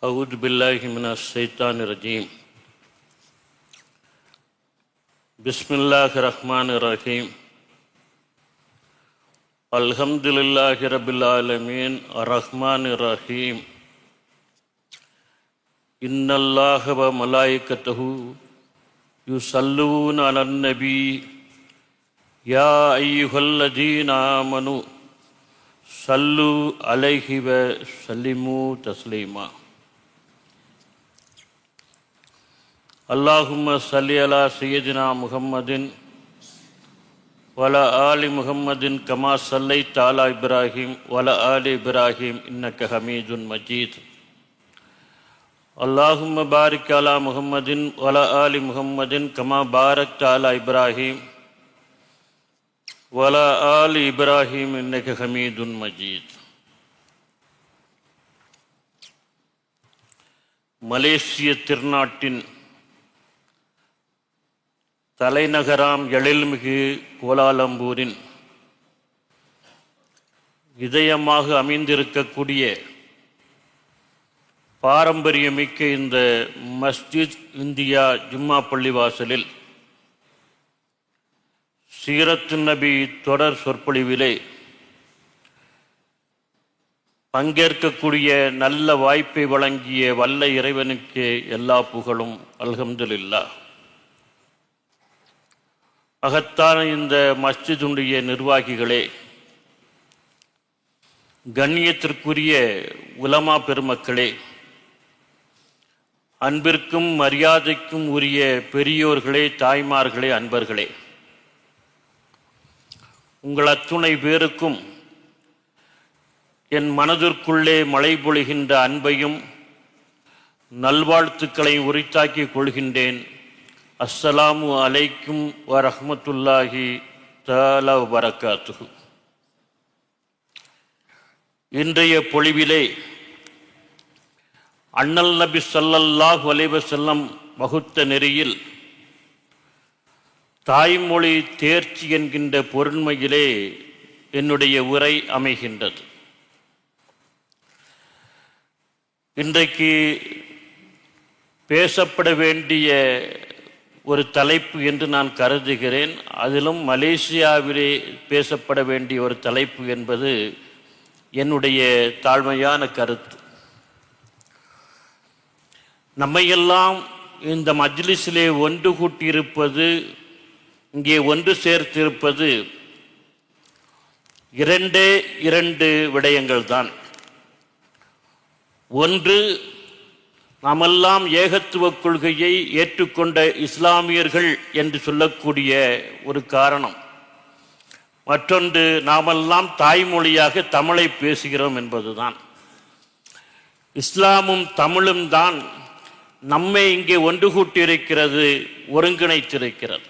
أعوذ بالله من الشيطان الرجيم بسم الله الرحمن الرحيم الحمد لله رب العالمين الرحمن الرحيم إن الله وملائكته يصلون على النبي يا أيها الذين آمنوا صلوا عليه وسلموا تسليما اللهم صل على سيدنا محمد وعلى آل محمد كما صليت على إبراهيم وعلى آل إبراهيم إنك حميد مجيد اللهم بارك على محمد وعلى آل محمد كما باركت على إبراهيم وعلى آل إبراهيم إنك حميد مجيد. மலேசிய திருநாட்டின் தலைநகராம் எழில்மிகு கோலாலம்பூரின் இதயமாக அமைந்திருக்கக்கூடிய பாரம்பரியமிக்க இந்த மஸ்ஜித் இந்தியா ஜும்மா பள்ளிவாசலில் சீரத்து நபி தொடர் சொற்பொழிவிலே பங்கேற்கக்கூடிய நல்ல வாய்ப்பை வழங்கிய வல்ல இறைவனுக்கு எல்லா புகழும் அல்ஹம்துலில்லாஹ். மகத்தான இந்த மஸ்ஜிதுடைய நிர்வாகிகளே, கண்ணியத்திற்குரிய உலமா பெருமக்களே, அன்பிற்கும் மரியாதைக்கும் உரிய பெரியோர்களே, தாய்மார்களே, அன்பர்களே, உங்கள் அத்துணை பேருக்கும் என் மனதிற்குள்ளே மழை பொழிகின்ற அன்பையும் நல்வாழ்த்துக்களை உரித்தாக்கிக் கொள்கின்றேன். அஸ்ஸலாமு அலைக்கும் வரஹ்மத்துல்லாஹி தஆலா வபரகாத்துஹு. இன்றைய பொழிவிலே அண்ணல் நபி ஸல்லல்லாஹு அலைஹி வஸல்லம் வகுத்த நெறியில் தாய்மொழி தேர்ச்சி என்கின்ற பொருண்மையிலே என்னுடைய உரை அமைகின்றது. இன்றைக்கு பேசப்பட வேண்டிய ஒரு தலைப்பு என்று நான் கருதுகிறேன். அதிலும் மலேசியாவிலே பேசப்பட வேண்டிய ஒரு தலைப்பு என்பது என்னுடைய தாழ்மையான கருத்து. நம்மையெல்லாம் இந்த மஜ்லிஸிலே ஒன்று கூட்டியிருப்பது, இங்கே ஒன்று சேர்த்திருப்பது இரண்டு விடயங்கள் தான். ஒன்று, நாமெல்லாம் ஏகத்துவ கொள்கையை ஏற்றுக்கொண்ட இஸ்லாமியர்கள் என்று சொல்லக்கூடிய ஒரு காரணம். மற்றொன்று, நாமெல்லாம் தாய்மொழியாக தமிழை பேசுகிறோம் என்பதுதான். இஸ்லாமும் தமிழும் தான் நம்மை இங்கே ஒன்று கூட்டியிருக்கிறது, ஒருங்கிணைத்திருக்கிறது.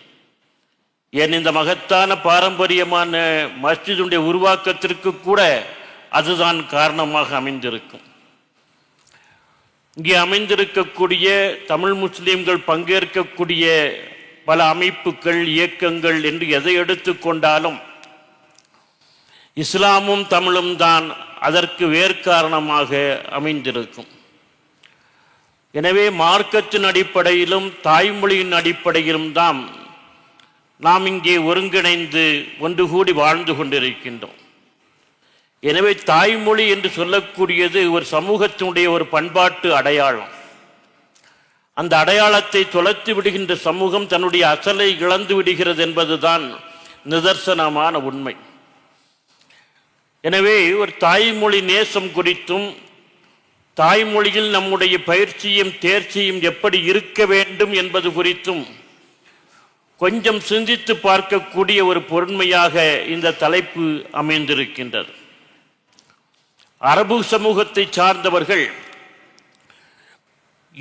ஏன் இந்த மகத்தான பாரம்பரியமான மஸ்ஜிதுடைய உருவாக்கத்திற்கு கூட அதுதான் காரணமாக அமைந்திருக்கும். இங்கே அமைந்திருக்கக்கூடிய தமிழ் முஸ்லீம்கள் பங்கேற்கக்கூடிய பல அமைப்புகள், இயக்கங்கள் என்று எதை எடுத்துக்கொண்டாலும் இஸ்லாமும் தமிழும் தான் அதற்கு வேர்க்காரணமாக அமைந்திருக்கும். எனவே மார்க்கத்தின் அடிப்படையிலும் தாய்மொழியின் அடிப்படையிலும் தான் நாம் இங்கே ஒருங்கிணைந்து ஒன்று கூடி வாழ்ந்து கொண்டிருக்கின்றோம். எனவே தாய்மொழி என்று சொல்லக்கூடியது ஒரு சமூகத்தினுடைய ஒரு பண்பாட்டு அடையாளம். அந்த அடையாளத்தை தொலைத்து விடுகின்ற சமூகம் தன்னுடைய அசலை இழந்து விடுகிறது என்பதுதான் நிதர்சனமான உண்மை. எனவே ஒரு தாய்மொழி நேசம் குறித்தும் தாய்மொழியில் நம்முடைய பயிற்சியும் தேர்ச்சியும் எப்படி இருக்க வேண்டும் என்பது குறித்தும் கொஞ்சம் சிந்தித்து பார்க்கக்கூடிய ஒரு பொருண்மையாக இந்த தலைப்பு அமைந்திருக்கின்றது. அரபு சமூகத்தை சார்ந்தவர்கள்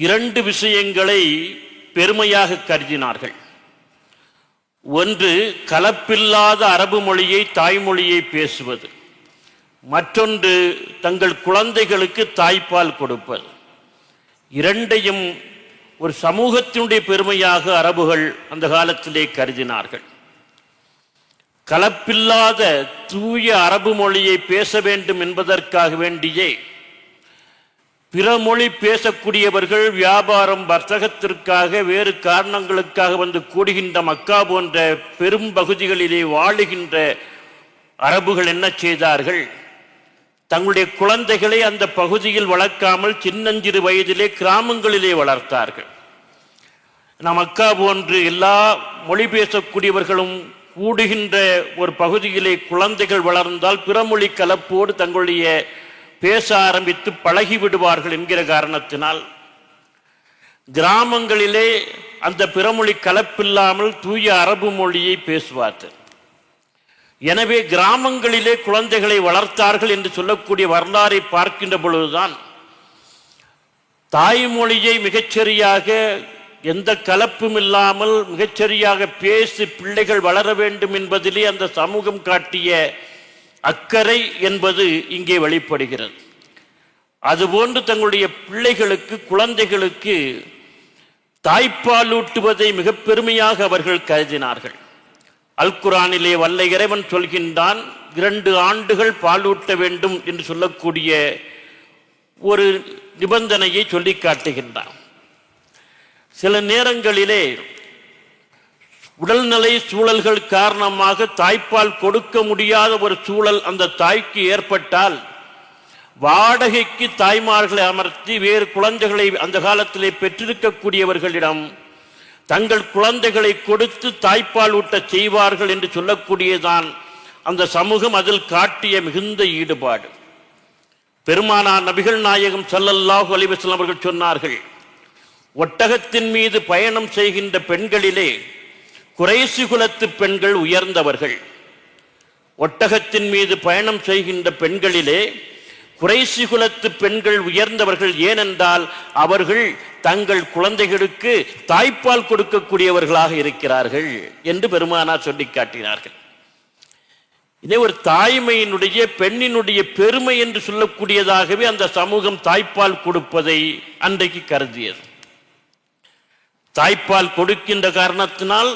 இரண்டு விஷயங்களை பெருமையாக கருதினார்கள். ஒன்று, கலப்பில்லாத அரபு மொழியை, தாய்மொழியை பேசுவது. மற்றொன்று, தங்கள் குழந்தைகளுக்கு தாய்ப்பால் கொடுப்பது. இரண்டையும் ஒரு சமூகத்தினுடைய பெருமையாக அரபுகள் அந்த காலத்திலே கருதினார்கள். கலப்பில்லாத தூய அரபு மொழியை பேச வேண்டும் என்பதற்காக வேண்டியே பிற மொழி பேசக்கூடியவர்கள் வியாபாரம் வர்த்தகத்திற்காக வேறு காரணங்களுக்காக வந்து கூடுகின்ற மக்கா போன்ற பெரும் பகுதிகளிலே வாழுகின்ற அரபுகள் என்ன செய்தார்கள்? தங்களுடைய குழந்தைகளை அந்த பகுதியில் வளர்க்காமல் சின்னஞ்சிறு வயதிலே கிராமங்களிலே வளர்த்தார்கள். மக்கா போன்று எல்லா மொழி பேசக்கூடியவர்களும் கூடுகின்ற ஒரு பகுதியிலே குழந்தைகள் வளர்ந்தால் பிறமொழி கலப்போடு தங்களுடைய பேச ஆரம்பித்து பழகி விடுவார்கள் என்கிற காரணத்தினால் கிராமங்களிலே அந்த பிறமொழி கலப்பில்லாமல் தூய அரபு மொழியை பேசுவார்கள். எனவே கிராமங்களிலே குழந்தைகளை வளர்த்தார்கள் என்று சொல்லக்கூடிய வரலாறை பார்க்கின்ற பொழுதுதான் தாய்மொழியை மிகச்சரியாக எந்த கலப்பும் இல்லாமல் மிகச்சரியாக பேசி பிள்ளைகள் வளர வேண்டும் என்பதிலே அந்த சமூகம் காட்டிய அக்கறை என்பது இங்கே வெளிப்படுகிறது. அதுபோன்று தங்களுடைய பிள்ளைகளுக்கு குழந்தைகளுக்கு தாய்ப்பாலூட்டுவதை மிக பெருமையாக அவர்கள் கருதினார்கள். அல் குர்ஆனிலே வல்ல இறைவன் சொல்கின்றான், 2 ஆண்டுகள் பாலூட்ட வேண்டும் என்று சொல்லக்கூடிய ஒரு நிபந்தனையை சொல்லி காட்டுகின்றான். சில நேரங்களிலே உடல்நிலை சூழல்கள் காரணமாக தாய்ப்பால் கொடுக்க முடியாத ஒரு சூழல் அந்த தாய்க்கு ஏற்பட்டால் வாடகைக்கு தாய்மார்களை அமர்த்தி வேறு குழந்தைகளை அந்த காலத்திலே பெற்றிருக்கக்கூடியவர்களிடம் தங்கள் குழந்தைகளை கொடுத்து தாய்ப்பால் ஊட்ட செய்வார்கள் என்று சொல்லக்கூடியதான் அந்த சமூகம் அதில் காட்டிய மிகுந்த ஈடுபாடு. பெருமானார் நபிகள் நாயகம் ஸல்லல்லாஹு அலைஹி வஸல்லம் அவர்கள் சொன்னார்கள், ஒட்டகத்தின் மீது பயணம் செய்கின்ற பெண்களிலே குறைசி குலத்து பெண்கள் உயர்ந்தவர்கள். ஒட்டகத்தின் மீது பயணம் செய்கின்ற பெண்களிலே குறைசி குலத்து பெண்கள் உயர்ந்தவர்கள். ஏனென்றால் அவர்கள் தங்கள் குழந்தைகளுக்கு தாய்ப்பால் கொடுக்கக்கூடியவர்களாக இருக்கிறார்கள் என்று பெருமானார் சொல்லி காட்டினார்கள். இதே ஒரு தாய்மையினுடைய பெண்ணினுடைய பெருமை என்று சொல்லக்கூடியதாகவே அந்த சமூகம் தாய்ப்பால் கொடுப்பதை அன்றைக்கு கருதியது. தாய்ப்பால் கொடுக்கின்ற காரணத்தினால்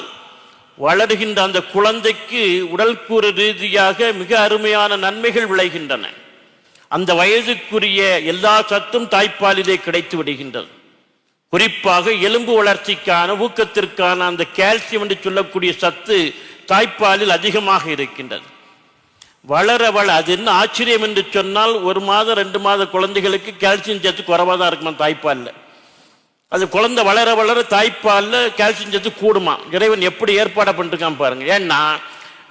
வளர்கின்ற அந்த குழந்தைக்கு உடல் கூறு ரீதியாக மிக அருமையான நன்மைகள் விளைகின்றன. அந்த வயதுக்குரிய எல்லா சத்தும் தாய்ப்பாலிலே கிடைத்து விடுகின்றது. குறிப்பாக எலும்பு வளர்ச்சிக்கான ஊக்கத்திற்கான அந்த கால்சியம் என்று சொல்லக்கூடிய சத்து தாய்ப்பாலில் அதிகமாக இருக்கின்றது. வளர அது என்ன ஆச்சரியம் என்று சொன்னால் 1 மாதம் 2 மாத குழந்தைகளுக்கு கால்சியம் சத்து குறைவாக தான் இருக்குமா தாய்ப்பாலில். அது குழந்தை வளர வளர தாய்ப்பாலில் கால்சியம் சத்து கூடுமா. இறைவன் எப்படி ஏற்பாடு பண்ணிருக்கான் பாருங்க. ஏன்னா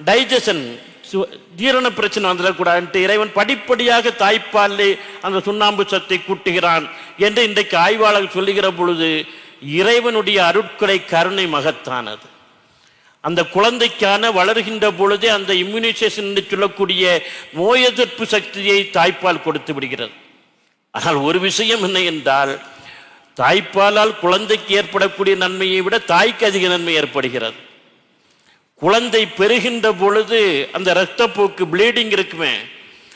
டைஜஷன் ஜீரண பிரச்சனை வந்துடக்கூடாது இறைவன் படிப்படியாக தாய்ப்பாலே அந்த சுண்ணாம்பு சத்தை கூட்டுகிறான் என்று இன்றைக்கு ஆய்வாளர்கள் சொல்லுகிற பொழுது இறைவனுடைய அருட்கொடை கருணை மகத்தானது. அந்த குழந்தைக்கான வளர்கின்ற பொழுதே அந்த இம்யூனைசேஷன் என்று சொல்லக்கூடிய நோய் எதிர்ப்பு சக்தியை தாய்ப்பால் கொடுத்து விடுகிறது. ஆனால் ஒரு விஷயம் என்ன என்றால், தாய்ப்பாலால் குழந்தைக்கு ஏற்படக்கூடிய நன்மையை விட தாய்க்கு அதிக நன்மை ஏற்படுகிறது. குழந்தை பெறுகின்ற பொழுது அந்த இரத்தப்போக்கு ப்ளீடிங் இருக்குமே,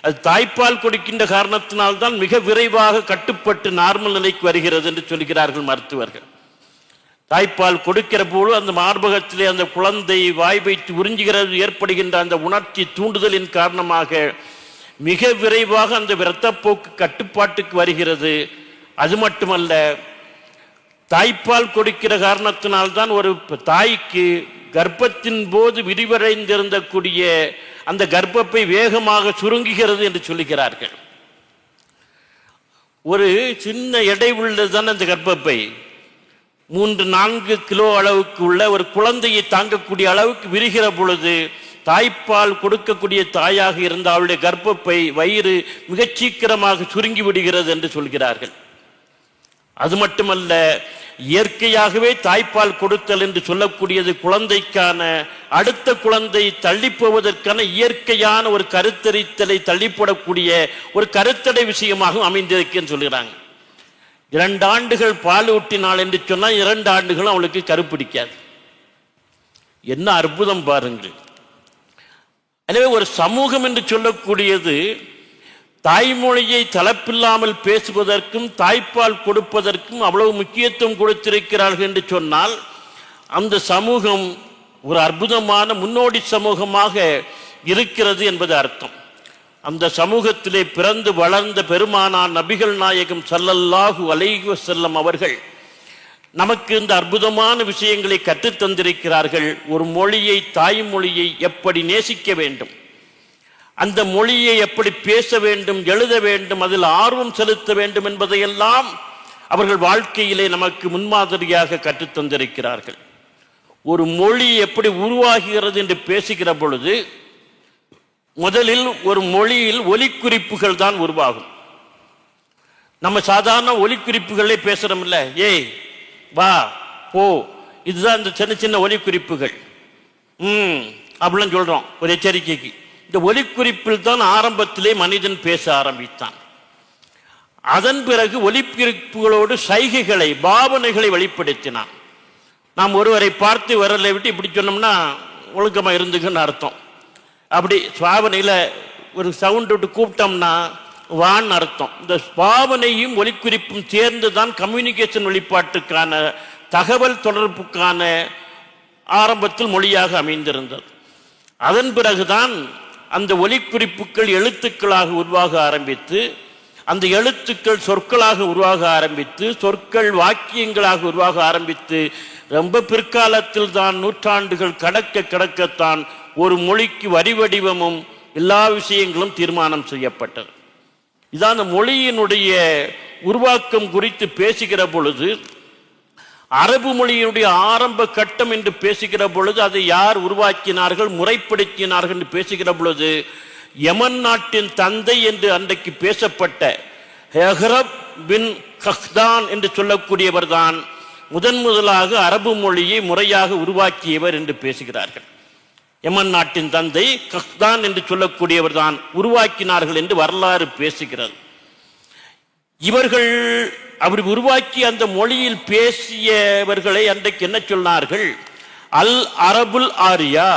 அது தாய்ப்பால் கொடுக்கின்ற காரணத்தினால்தான் மிக விரைவாக கட்டுப்பட்டு நார்மல் நிலைக்கு வருகிறது என்று சொல்கிறார்கள் மருத்துவர்கள். தாய்ப்பால் கொடுக்கிற போது அந்த மார்பகத்திலே அந்த குழந்தை வாய் வைத்து உறிஞ்சுகிறது ஏற்படுகின்ற அந்த உணர்ச்சி தூண்டுதலின் காரணமாக மிக விரைவாக அந்த இரத்தப்போக்கு கட்டுப்பாட்டுக்கு வருகிறது. அது மட்டுமல்ல, தாய்ப்பால் கொடுக்கிற காரணத்தினால்தான் ஒரு தாய்க்கு கர்ப்பத்தின் போது விரிவடைந்திருந்தக்கூடிய அந்த கர்ப்பப்பை வேகமாக சுருங்குகிறது என்று சொல்லுகிறார்கள். ஒரு சின்ன எடை உள்ளதுதான் அந்த கர்ப்பப்பை. 3-4 கிலோ அளவுக்கு உள்ள ஒரு குழந்தையை தாங்கக்கூடிய அளவுக்கு விரிகிற பொழுது தாய்ப்பால் கொடுக்கக்கூடிய தாயாக இருந்த அவளுடைய கர்ப்பப்பை வயிறு மிகச் சீக்கிரமாக சுருங்கி விடுகிறது என்று சொல்கிறார்கள். அது மட்டுமல்ல, இயற்கையாகவே தாய்ப்பால் கொடுத்தல் என்று சொல்லக்கூடியது குழந்தைக்கான அடுத்த குழந்தை தள்ளிப்போவதற்கான இயற்கையான ஒரு கருத்தரித்தலை தள்ளிப்போடக்கூடிய ஒரு கருத்தடை விஷயமாக அமைந்திருக்குன்னு சொல்கிறாங்க. 2 ஆண்டுகள் பால் ஊட்டினாள் என்று சொன்னால் 2 ஆண்டுகளும் அவளுக்கு கருப்பிடிக்காது. என்ன அற்புதம் பாருங்கள். எனவே ஒரு சமூகம் என்று சொல்லக்கூடியது தாய்மொழியை தளப்பில்லாமல் பேசுவதற்கும் தாய்ப்பால் கொடுப்பதற்கும் அவ்வளவு முக்கியத்துவம் கொடுத்திருக்கிறார்கள் என்று சொன்னால் அந்த சமூகம் ஒரு அற்புதமான முன்னோடி சமூகமாக இருக்கிறது என்பது அர்த்தம். அந்த சமூகத்திலே பிறந்து வளர்ந்த பெருமானார் நபிகள் நாயகம் ஸல்லல்லாஹு அலைஹி வஸல்லம் அவர்கள் நமக்கு இந்த அற்புதமான விஷயங்களை கற்றுத் தந்திருக்கிறார்கள். ஒரு மொழியை, தாய்மொழியை எப்படி நேசிக்க வேண்டும், அந்த மொழியை எப்படி பேச வேண்டும், எழுத வேண்டும், அதில் ஆர்வம் செலுத்த வேண்டும் என்பதையெல்லாம் அவர்கள் வாழ்க்கையிலே நமக்கு முன்மாதிரியாக கற்றுத் தந்திருக்கிறார்கள். ஒரு மொழி எப்படி உருவாகிறது என்று பேசுகிற பொழுது முதலில் ஒரு மொழியில் ஒலிக்குறிப்புகள் தான் உருவாகும். நம்ம சாதாரண ஒலிக்குறிப்புகளே பேசுறோம் இல்ல, ஏய் வா போ, இதுதான் இந்த சின்ன சின்ன ஒலிக்குறிப்புகள். அப்படிலாம் சொல்றோம் ஒரு எச்சரிக்கைக்கு. இந்த ஒலிக்குறிப்பில் தான் ஆரம்பத்திலே மனிதன் பேச ஆரம்பித்தான். அதன் பிறகு ஒலிக்குறிப்புகளோடு சைகைகளை, பாவனைகளை வெளிப்படுத்தினான். நாம் ஒருவரை பார்த்து விரலை விட்டு இப்படி சொன்னோம்னா ஒழுக்கமா இருந்துக்குன்னு அர்த்தம். அப்படி பாவனையில் ஒரு சவுண்ட் விட்டு கூப்பிட்டோம்னா வான்னு அர்த்தம். இந்த பாவனையும் ஒலிக்குறிப்பும் சேர்ந்து தான் கம்யூனிகேஷன் வெளிப்பாட்டுக்கான, தகவல் தொடர்புக்கான ஆரம்பத்தில் மொழியாக அமைந்திருந்தது. அதன் பிறகுதான் அந்த ஒலிக்குறிப்புகள் எழுத்துக்களாக உருவாக ஆரம்பித்து, அந்த எழுத்துக்கள் சொற்களாக உருவாக ஆரம்பித்து, சொற்கள் வாக்கியங்களாக உருவாக ஆரம்பித்து, ரொம்ப பிற்காலத்தில் தான் நூற்றாண்டுகள் கடக்கத்தான் ஒரு மொழிக்கு வரி வடிவமும் எல்லா விஷயங்களும் தீர்மானம் செய்யப்பட்டது. இதான் அந்த மொழியினுடைய உருவாக்கம் குறித்து பேசுகிற பொழுது, அரபு மொழியினுடைய ஆரம்ப கட்டம் என்று பேசுகிற பொழுது, அதை யார் உருவாக்கினார்கள், முறைப்படுத்தினார்கள் என்று பேசுகிற பொழுது, யமன் நாட்டின் தந்தை என்று அன்றைக்கு பேசப்பட்ட ஹெஹ்ரப் பின் கஹ்தான் என்று சொல்லக்கூடியவர் தான் முதலாக அரபு மொழியை முறையாக உருவாக்கியவர் என்று பேசுகிறார்கள். யமன் நாட்டின் தந்தை கஹ்தான் என்று சொல்லக்கூடியவர் தான் உருவாக்கினார்கள் என்று வரலாறு பேசுகிறது. இவர்கள் அப்படி உருவாக்கி அந்த மொழியில் பேசியவர்களை அன்றைக்கு என்ன சொன்னார்கள்? அல் அரபுல் ஆரியா,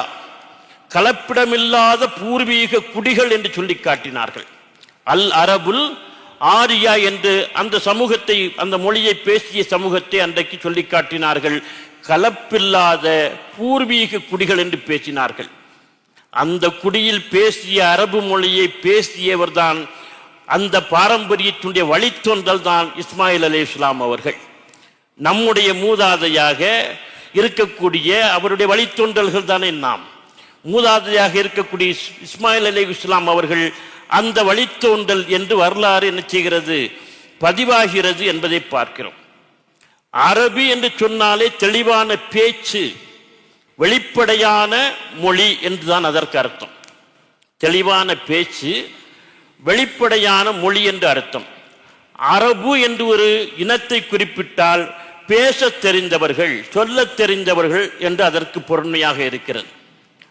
கலப்பிடமில்லாத பூர்வீக குடிகள் என்று சொல்லி காட்டினார்கள். அல் அரபுல் ஆரியா என்று அந்த சமூகத்தை, அந்த மொழியை பேசிய சமூகத்தை அன்றைக்கு சொல்லி காட்டினார்கள். கலப்பில்லாத பூர்வீக குடிகள் என்று பேசினார்கள். அந்த குடியில் பேசிய அரபு மொழியை பேசியவர் தான், அந்த பாரம்பரியத்தினுடைய வழித்தோன்றல் தான் இஸ்மாயில் அலைஹிஸ்ஸலாம் அவர்கள். நம்முடைய மூதாதையாக இருக்கக்கூடிய அவருடைய வழித்தோன்றல்கள் தானே நாம். மூதாதையாக இருக்கக்கூடிய இஸ்மாயில் அலைஹிஸ்ஸலாம் அவர்கள் அந்த வழித்தோன்றல் என்று வரலாறு என்ன செய்கிறது, பதிவாகிறது என்பதை பார்க்கிறோம். அரபி என்று சொன்னாலே தெளிவான பேச்சு, வெளிப்படையான மொழி என்றுதான் அதற்கு அர்த்தம். தெளிவான பேச்சு, வெளிப்படையான மொழி என்று அர்த்தம். அரபு என்று ஒரு இனத்தை குறிப்பிட்டால் பேச தெரிந்தவர்கள், சொல்ல தெரிந்தவர்கள் என்று அதற்கு பொருண்மையாக இருக்கிறது.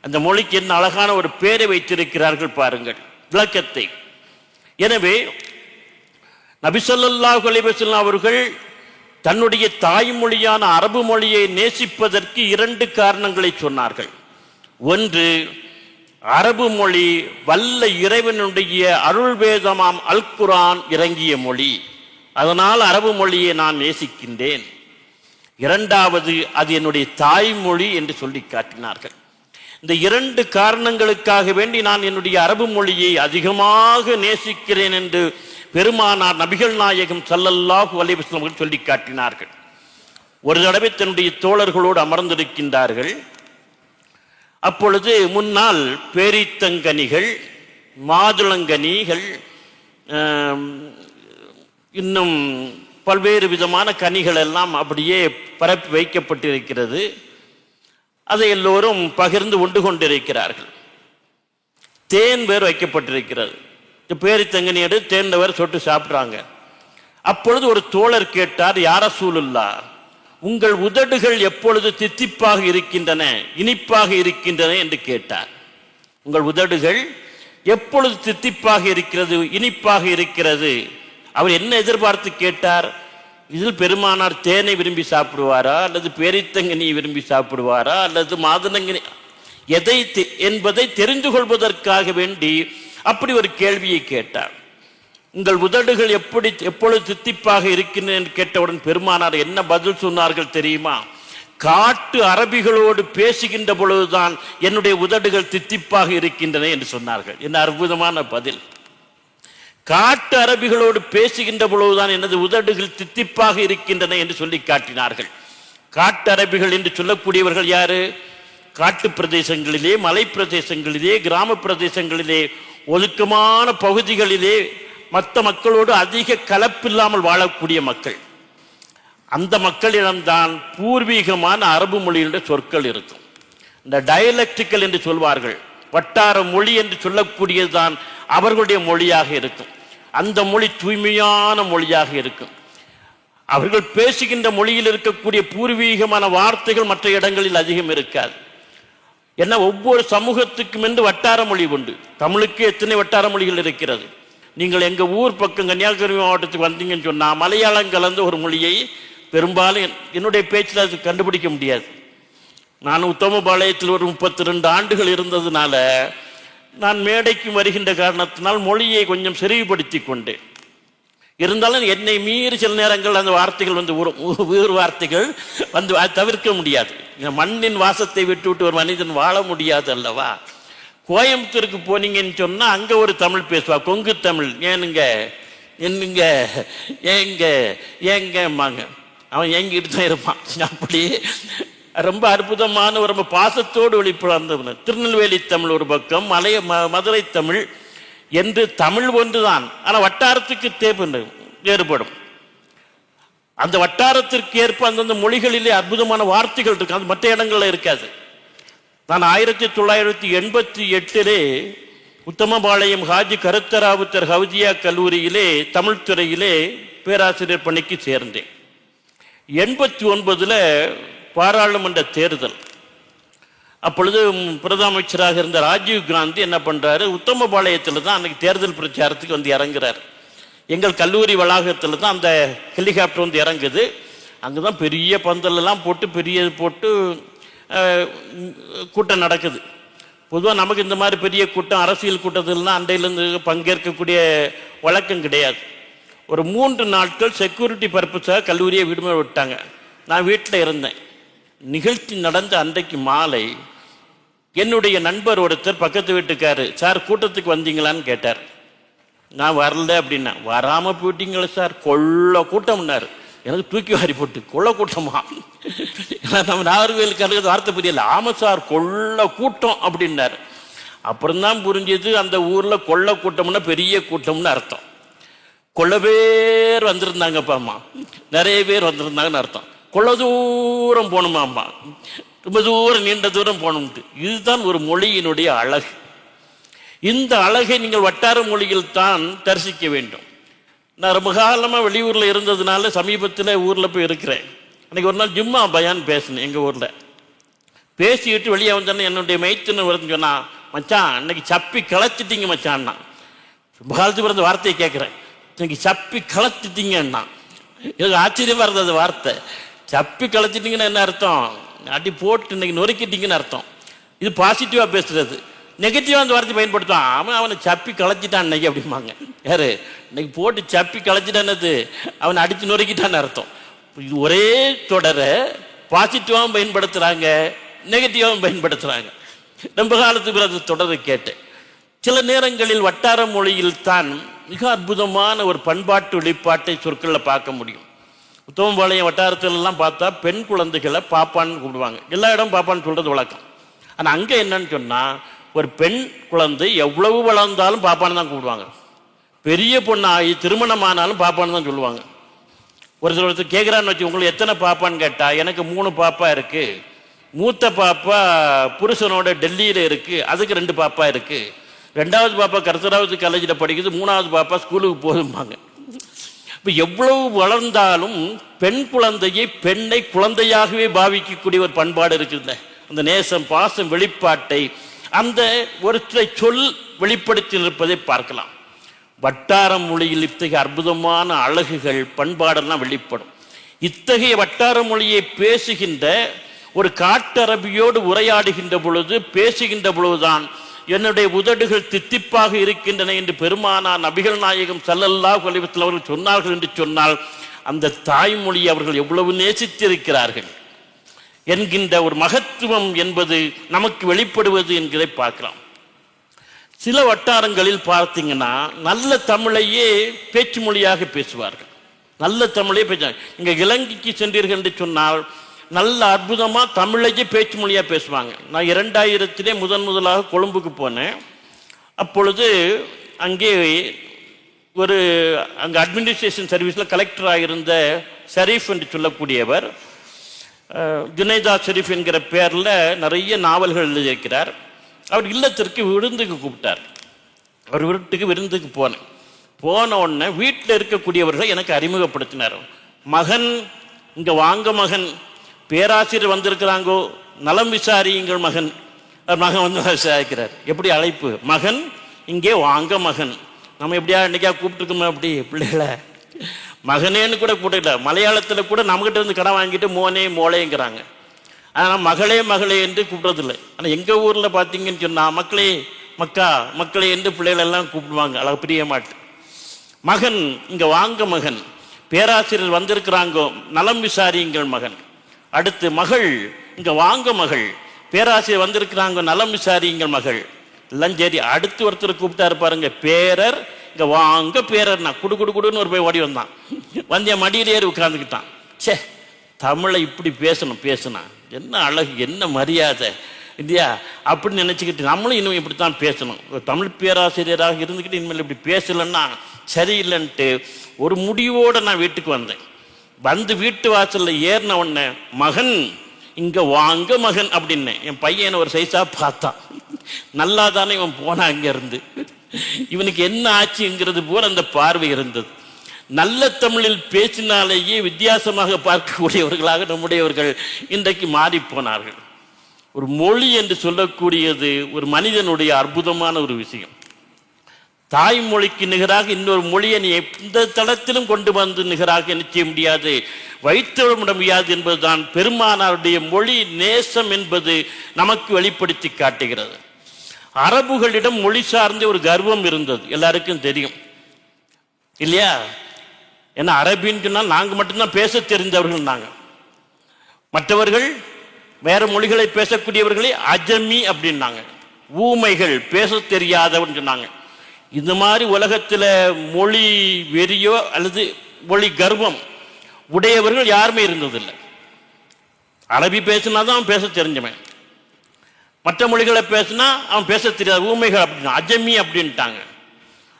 அந்த மொழிக்கு என்ன அழகான ஒரு பெயரை வைத்திருக்கிறார்கள் பாருங்கள், விளக்கத்தை. எனவே நபி ஸல்லல்லாஹு அலைஹி வஸல்லம் அவர்கள் தன்னுடைய தாய்மொழியான அரபு மொழியை நேசிப்பதற்கு 2 காரணங்களை சொன்னார்கள். ஒன்று, அரபு மொழி வல்ல இறைவனுடைய அருள் வேதமாம் அல் குர்ஆன் இறங்கிய மொழி, அதனால் அரபு மொழியை நான் நேசிக்கின்றேன். இரண்டாவது, அது என்னுடைய தாய்மொழி என்று சொல்லி காட்டினார்கள். இந்த 2 காரணங்களுக்காக வேண்டி நான் என்னுடைய அரபு மொழியை அதிகமாக நேசிக்கிறேன் என்று பெருமானார் நபிகள் நாயகம் ஸல்லல்லாஹு அலைஹி வஸல்லம் அவர்கள் சொல்லி காட்டினார்கள். ஒரு தடவை தன்னுடைய தோழர்களோடு அமர்ந்திருக்கின்றார்கள். அப்பொழுது முன்னால் பேரித்தங்கனிகள், மாதுளங்கனிகள், இன்னும் பல்வேறு விதமான கனிகள் எல்லாம் அப்படியே பரப்பி வைக்கப்பட்டிருக்கிறது. அதை எல்லோரும் பகிர்ந்து உண்டு கொண்டிருக்கிறார்கள். தேன் வேறு வைக்கப்பட்டிருக்கிறது. பேரித்தங்கனி எடுத்து தேன் வேறு சொட்டு சாப்பிட்றாங்க. அப்பொழுது ஒரு தோழர் கேட்டார், யா ரசூலுல்லாஹ், உங்கள் உதடுகள் எப்பொழுது தித்திப்பாக இருக்கின்றன, இனிப்பாக இருக்கின்றன என்று கேட்டார். உங்கள் உதடுகள் எப்பொழுது தித்திப்பாக இருக்கிறது, இனிப்பாக இருக்கிறது? அவர் என்ன எதிர்பார்த்து கேட்டார்? இதில் பெருமானார் தேனை விரும்பி சாப்பிடுவாரா, அல்லது பேரித்தங்கனியை விரும்பி சாப்பிடுவாரா, அல்லது மாதுளங்கனி, எதை என்பதை தெரிந்து கொள்வதற்காக வேண்டி அப்படி ஒரு கேள்வியை கேட்டார். உங்கள் உதடுகள் எப்பொழுது தித்திப்பாக இருக்கின்றன என்று கேட்டவுடன் பெருமானார் என்ன பதில் சொன்னார்கள் தெரியுமா? காட்டு அரபிகளோடு பேசுகின்ற பொழுதுதான் என்னுடைய உதடுகள் தித்திப்பாக இருக்கின்றன என்று சொன்னார்கள். என்ன அற்புதமான பதில்! காட்டு அரபிகளோடு பேசுகின்ற பொழுதுதான் எனது உதடுகள் தித்திப்பாக இருக்கின்றன என்று சொல்லி காட்டினார்கள். காட்டு அரபிகள் என்று சொல்லக்கூடியவர்கள் யாரு? காட்டு பிரதேசங்களிலே, மலை பிரதேசங்களிலே, கிராம பிரதேசங்களிலே, ஒதுக்கமான பகுதிகளிலே மற்ற மக்களோடு அதிக கலப்பில்லாமல் வாழக்கூடிய மக்கள். அந்த மக்களிடம்தான் பூர்வீகமான அரபு மொழியினுடைய சொற்கள் இருக்கும். இந்த டயலெக்டிக்கல் என்று சொல்வார்கள், வட்டார மொழி என்று சொல்லக்கூடியதுதான் அவர்களுடைய மொழியாக இருக்கும். அந்த மொழி தூய்மையான மொழியாக இருக்கும். அவர்கள் பேசுகின்ற மொழியில் இருக்கக்கூடிய பூர்வீகமான வார்த்தைகள் மற்ற இடங்களில் அதிகம் இருக்காது. ஏன்னா ஒவ்வொரு சமூகத்துக்கும் என்று வட்டார மொழி உண்டு. தமிழுக்கு எத்தனை வட்டார மொழிகள் இருக்கிறது. நீங்கள் எங்கள் ஊர் பக்கம் கன்னியாகுமரி மாவட்டத்துக்கு வந்தீங்கன்னு சொன்னால் மலையாளம் கலந்த ஒரு மொழியை பெரும்பாலும் என்னுடைய பேச்சில் அது கண்டுபிடிக்க முடியாது. நான் உத்தமபாளையத்தில் ஒரு 32 ஆண்டுகள் இருந்ததுனால நான் மேடைக்கு வருகின்ற காரணத்தினால் மொழியை கொஞ்சம் செறிவுபடுத்தி கொண்டேன். இருந்தாலும் என்னை மீறி சில நேரங்கள் அந்த வார்த்தைகள் வந்து வேறு வார்த்தைகள் வந்து தவிர்க்க முடியாது. மண்ணின் வாசத்தை விட்டு ஒரு மனிதன் வாழ முடியாது அல்லவா? கோயம்புத்தூருக்கு போனீங்கன்னு சொன்னால் அங்கே ஒரு தமிழ் பேசுவா, கொங்கு தமிழ். ஏனுங்க என்னங்க ஏங்க ஏங்கம்மாங்க, அவன் ஏங்கிட்டு தான் இருப்பான். அப்படி ரொம்ப அற்புதமான ஒரு ரொம்ப பாசத்தோடு வெளிப்பட திருநெல்வேலி தமிழ் ஒரு பக்கம், மதுரை தமிழ் என்று தமிழ் ஒன்றுதான். ஆனால் வட்டாரத்துக்கு வேறுபடும். அந்த வட்டாரத்திற்கு ஏற்ப அந்தந்த மொழிகளிலே அற்புதமான வார்த்தைகள் இருக்கு, அது மற்ற இடங்களில் இருக்காது. நான் 1988 உத்தமபாளையம் ஹாஜி கருத்தராவுத்தர் ஹவுஜியா கல்லூரியிலே தமிழ் துறையிலே பேராசிரியர் பணிக்கு சேர்ந்தேன். 89 பாராளுமன்ற தேர்தல். அப்பொழுது பிரதம அமைச்சராக இருந்த ராஜீவ் காந்தி என்ன பண்றாரு, உத்தமபாளையத்தில் தான் அன்னைக்கு தேர்தல் பிரச்சாரத்துக்கு வந்து இறங்குறார். எங்கள் கல்லூரி வளாகத்தில் தான் அந்த ஹெலிகாப்டர் வந்து இறங்குது. அங்கே தான் பெரிய பந்தலெல்லாம் போட்டு கூட்டம் நடக்குது. பொதுவாக நமக்கு இந்த மாதிரி பெரிய கூட்டம், அரசியல் கூட்டத்தில்னா அண்டையிலேருந்து பங்கேற்கக்கூடிய வழக்கம் கிடையாது. ஒரு 3 நாட்கள் செக்யூரிட்டி பர்பஸாக கல்லூரியை விடுமுறை விட்டாங்க. நான் வீட்டில் இருந்தேன். நிகழ்ச்சி நடந்த அன்றைக்கு மாலை என்னுடைய நண்பர் ஒருத்தர் பக்கத்து வீட்டுக்காரு, சார் கூட்டத்துக்கு வந்தீங்களான்னு கேட்டார். நான் வரல அப்படின்னா, வராமல் போயிட்டீங்களா சார், கொள்ள கூட்டம்னாரு. எனக்கு தூக்கி வாரி போட்டு, கொள்ள கூட்டமா? நம்ம நாகர்கோவிலுக்கு அதுக்கு வார்த்தை புரியல. ஆமாம் சார், கொள்ள கூட்டம் அப்படின்னாரு. அப்புறம்தான் புரிஞ்சது அந்த ஊரில் கொள்ள கூட்டம்னா பெரிய கூட்டம்னு அர்த்தம். கொள்ள பேர் வந்திருந்தாங்கப்பாம்மா, நிறைய பேர் வந்திருந்தாங்கன்னு அர்த்தம். கொள்ள தூரம் போகணுமாம்மா, ரொம்ப தூரம் நீண்ட தூரம் போகணும்ட்டு. இதுதான் ஒரு மொழியினுடைய அழகு. இந்த அழகை நீங்கள் வட்டார மொழியில் தான் தரிசிக்க வேண்டும். நான் ரொம்ப காலமாக வெளியூரில் இருந்ததுனால சமீபத்தில் ஊரில் போய் இருக்கிறேன். அன்றைக்கி ஒரு நாள் ஜும்மா பயான் பேசினேன் எங்கள் ஊரில். பேசிக்கிட்டு வெளியே வந்தோன்னே என்னுடைய மைத்துன்னு வருதுன்னு சொன்னால், மச்சான் அன்னைக்கு சப்பி கிளச்சிட்டிங்க மச்சான்னா. ரொம்ப காலத்துக்கு பிறந்த வார்த்தையை கேட்குறேன், இன்னைக்கு சப்பி கிளச்சிட்டிங்கன்னா. எனக்கு ஆச்சரியமாக இருந்தது வார்த்தை. சப்பி கிளச்சிட்டிங்கன்னு என்ன அர்த்தம்? அடி போட்டு இன்னைக்கு நொறுக்கிட்டீங்கன்னு அர்த்தம். இது பாசிட்டிவாக பேசுறது. நெகட்டிவாக அந்த வார்த்தை பயன்படுத்துவான். அவனை சப்பி களைச்சிட்டான் இன்னைக்கு அப்படிம்பாங்க. யாரு இன்னைக்கு போட்டு சப்பி களைச்சிட்டானது, அவனை அடித்து நொறுக்கிட்டான்னு அர்த்தம். இது ஒரே தொடரை பாசிட்டிவாகவும் பயன்படுத்துகிறாங்க, நெகட்டிவாகவும் பயன்படுத்துகிறாங்க. ரொம்ப காலத்துக்கு பிறகு தொடரை கேட்டேன். சில நேரங்களில் வட்டார மொழியில் தான் மிக அற்புதமான ஒரு பண்பாட்டு வெளிப்பாட்டை சொற்களில் பார்க்க முடியும். உத்தமபாளையம் வட்டாரத்திலெல்லாம் பார்த்தா பெண் குழந்தைகளை பாப்பான்னு கூப்பிடுவாங்க. எல்லா இடம் பாப்பான்னு சொல்கிறது வழக்கம். ஆனால் அங்கே என்னன்னு சொன்னால், ஒரு பெண் குழந்தை எவ்வளவு வளர்ந்தாலும் பாப்பான்னு தான் கூப்பிடுவாங்க. பெரிய பொண்ணாகி திருமணமானாலும் பாப்பான்னு தான் சொல்லுவாங்க. ஒருத்தர் கேட்குறான்னு வச்சு, உங்களுக்கு எத்தனை பாப்பான்னு கேட்டால், எனக்கு 3 பாப்பா இருக்குது. மூத்த பாப்பா புருஷனோட டெல்லியில் இருக்குது, அதுக்கு 2 பாப்பா இருக்குது. 2வது பாப்பா கர்த்தராவது காலேஜில் படிக்குது, 3வது பாப்பா ஸ்கூலுக்கு போதும்பாங்க. இப்போ எவ்வளவு வளர்ந்தாலும் பெண் குழந்தையை பெண்ணை குழந்தையாகவே பாவிக்கக்கூடிய ஒரு பண்பாடு இருக்குல்ல. அந்த நேசம் பாசம் வெளிப்பாட்டை அந்த ஒருத்தரை சொல் வெளிப்படுத்தி நிற்பதை பார்க்கலாம். வட்டார மொழியில் இத்தகைய அற்புதமான அழகுகள் பண்பாடெல்லாம் வெளிப்படும். இத்தகைய வட்டார மொழியை பேசுகின்ற ஒரு காட்டரபியோடு உரையாடுகின்ற பொழுது, பேசுகின்ற பொழுதுதான் என்னுடைய உதடுகள் தித்திப்பாக இருக்கின்றன என்று பெருமானார் நபிகள் நாயகம் ஸல்லல்லாஹு அலைஹி வஸல்லம் அவர்கள் சொன்னார்கள் என்று சொன்னால், அந்த தாய்மொழியை அவர்கள் எவ்வளவு நேசித்திருக்கிறார்கள் என்கின்ற ஒரு மகத்துவம் என்பது நமக்கு வெளிப்படுவது என்கிறதை பார்க்கலாம். சில வட்டாரங்களில் பார்த்தீங்கன்னா நல்ல தமிழையே பேச்சு மொழியாக பேசுவார்கள். நல்ல தமிழையே பேசுவாங்க. இங்கே இலங்கைக்கு சென்றீர்கள் என்று சொன்னால் நல்ல அற்புதமாக தமிழையே பேச்சு மொழியாக பேசுவாங்க. நான் 2000 முதலாக கொழும்புக்கு போனேன். அப்பொழுது அங்கே அங்கே அட்மினிஸ்ட்ரேஷன் சர்வீஸில் கலெக்டராக இருந்த ஷரீஃப் என்று சொல்லக்கூடியவர், ஜுனைதா ஷெரீஃப் என்கிற பேரில் நிறைய நாவல்கள் எழுதியிருக்கிறார். அவர் இல்லத்திற்கு விருந்துக்கு கூப்பிட்டார். அவர் வீட்டுக்கு விருந்துக்கு போன உடனே வீட்டில் இருக்கக்கூடியவர்களை எனக்கு அறிமுகப்படுத்தினார். மகன் இங்கே வாங்க, மகன் பேராசிரியர் வந்திருக்கிறாங்கோ, நலம் விசாரியுங்கள் மகன். மகன் வந்து விசாரிக்கிறார். எப்படி அழைப்பு? மகன் இங்கே வாங்க மகன். நம்ம எப்படியா இன்னைக்கா கூப்பிட்டுருக்கோம் அப்படி பிள்ளைகளை மகனேன்னு கூட கூப்பிட்டுக்கிட்ட. மலையாளத்தில் கூட நம்மகிட்ட இருந்து கடன் வாங்கிட்டு மோனே மோளேங்கிறாங்க. ஆனால் மகளே மகளே என்று கூப்பிட்றதில்லை. ஆனால் எங்கள் ஊரில் பார்த்தீங்கன்னு சொன்னால் மக்களே மக்களே என்று பிள்ளைகளெல்லாம் கூப்பிடுவாங்க. அழகு பிரிய மாட்டு. மகன் இங்கே வாங்க மகன், பேராசிரியர் வந்திருக்கிறாங்கோ, நலம் விசாரியுங்கள் மகன். அடுத்து மகள் இங்கே வாங்க மகள், பேராசிரியர் வந்திருக்கிறாங்க, நலம் விசாரியுங்கள் மகள். எல்லாம் சரி. அடுத்து ஒருத்தர் கூப்பிட்டாரு பாருங்க, பேரர் இங்கே வாங்க பேரர். நான் குடுன்னு ஒரு போய் ஓடி வந்தான். வந்து என் மடியிலே ஏறி உட்காந்துக்கிட்டான். சே, தமிழை இப்படி பேசினா என்ன அழகு, என்ன மரியாதை இல்லையா அப்படின்னு நினச்சிக்கிட்டு நம்மளும் இன்னும் இப்படித்தான் பேசணும். தமிழ் பேராசிரியராக இருந்துக்கிட்டு இனிமேல் இப்படி பேசலைன்னா சரியில்லைன்ட்டு ஒரு முடிவோடு நான் வீட்டுக்கு வந்தேன். வந்து வீட்டு வாசலில் ஏறின உடனே மகன் இங்கே வாங்க மகன் அப்படின்னு என் பையனை ஒரு சைஸாக பார்த்தான். நல்லா தானே இவன் போனான் அங்கேருந்து. இவனுக்கு என்ன ஆச்சுங்கிறது போல அந்த பார்வை இருந்தது. நல்ல தமிழில் பேசினாலேயே வித்தியாசமாக பார்க்கக்கூடியவர்களாக நம்முடையவர்கள் இன்றைக்கு மாறி போனார்கள். ஒரு மொழி என்று சொல்லக்கூடியது ஒரு மனிதனுடைய அற்புதமான ஒரு விஷயம். தாய்மொழிக்கு நிகராக இன்னொரு மொழியை நீ எந்த தளத்திலும் கொண்டு வந்து நிகராக நிச்சய முடியாது, வைத்துவிட முடியாது என்பதுதான் பெருமானாருடைய மொழி நேசம் என்பது நமக்கு வெளிப்படுத்தி காட்டுகிறது. அரபுகளிடம் மொழி சார்ந்த ஒரு கர்வம் இருந்தது, எல்லாருக்கும் தெரியும் இல்லையா? ஏன்னா அரபின்னு சொன்னால் நாங்கள் மட்டும்தான் பேச தெரிந்தவர்கள். நாங்கள் மற்றவர்கள் வேற மொழிகளை பேசக்கூடியவர்களே அஜமி அப்படின்னாங்க. ஊமைகள், பேச தெரியாதவன் சொன்னாங்க. இந்த மாதிரி உலகத்தில் மொழி வெறியோ அல்லது மொழி கர்வம் உடையவர்கள் யாருமே இருந்ததில்லை. அரபி பேசினா தான் அவன் பேச தெரிஞ்சவன், மற்ற மொழிகளை பேசினா அவன் பேச தெரியாத ஊமைகள் அப்படின்னா அஜமி அப்படின்ட்டாங்க.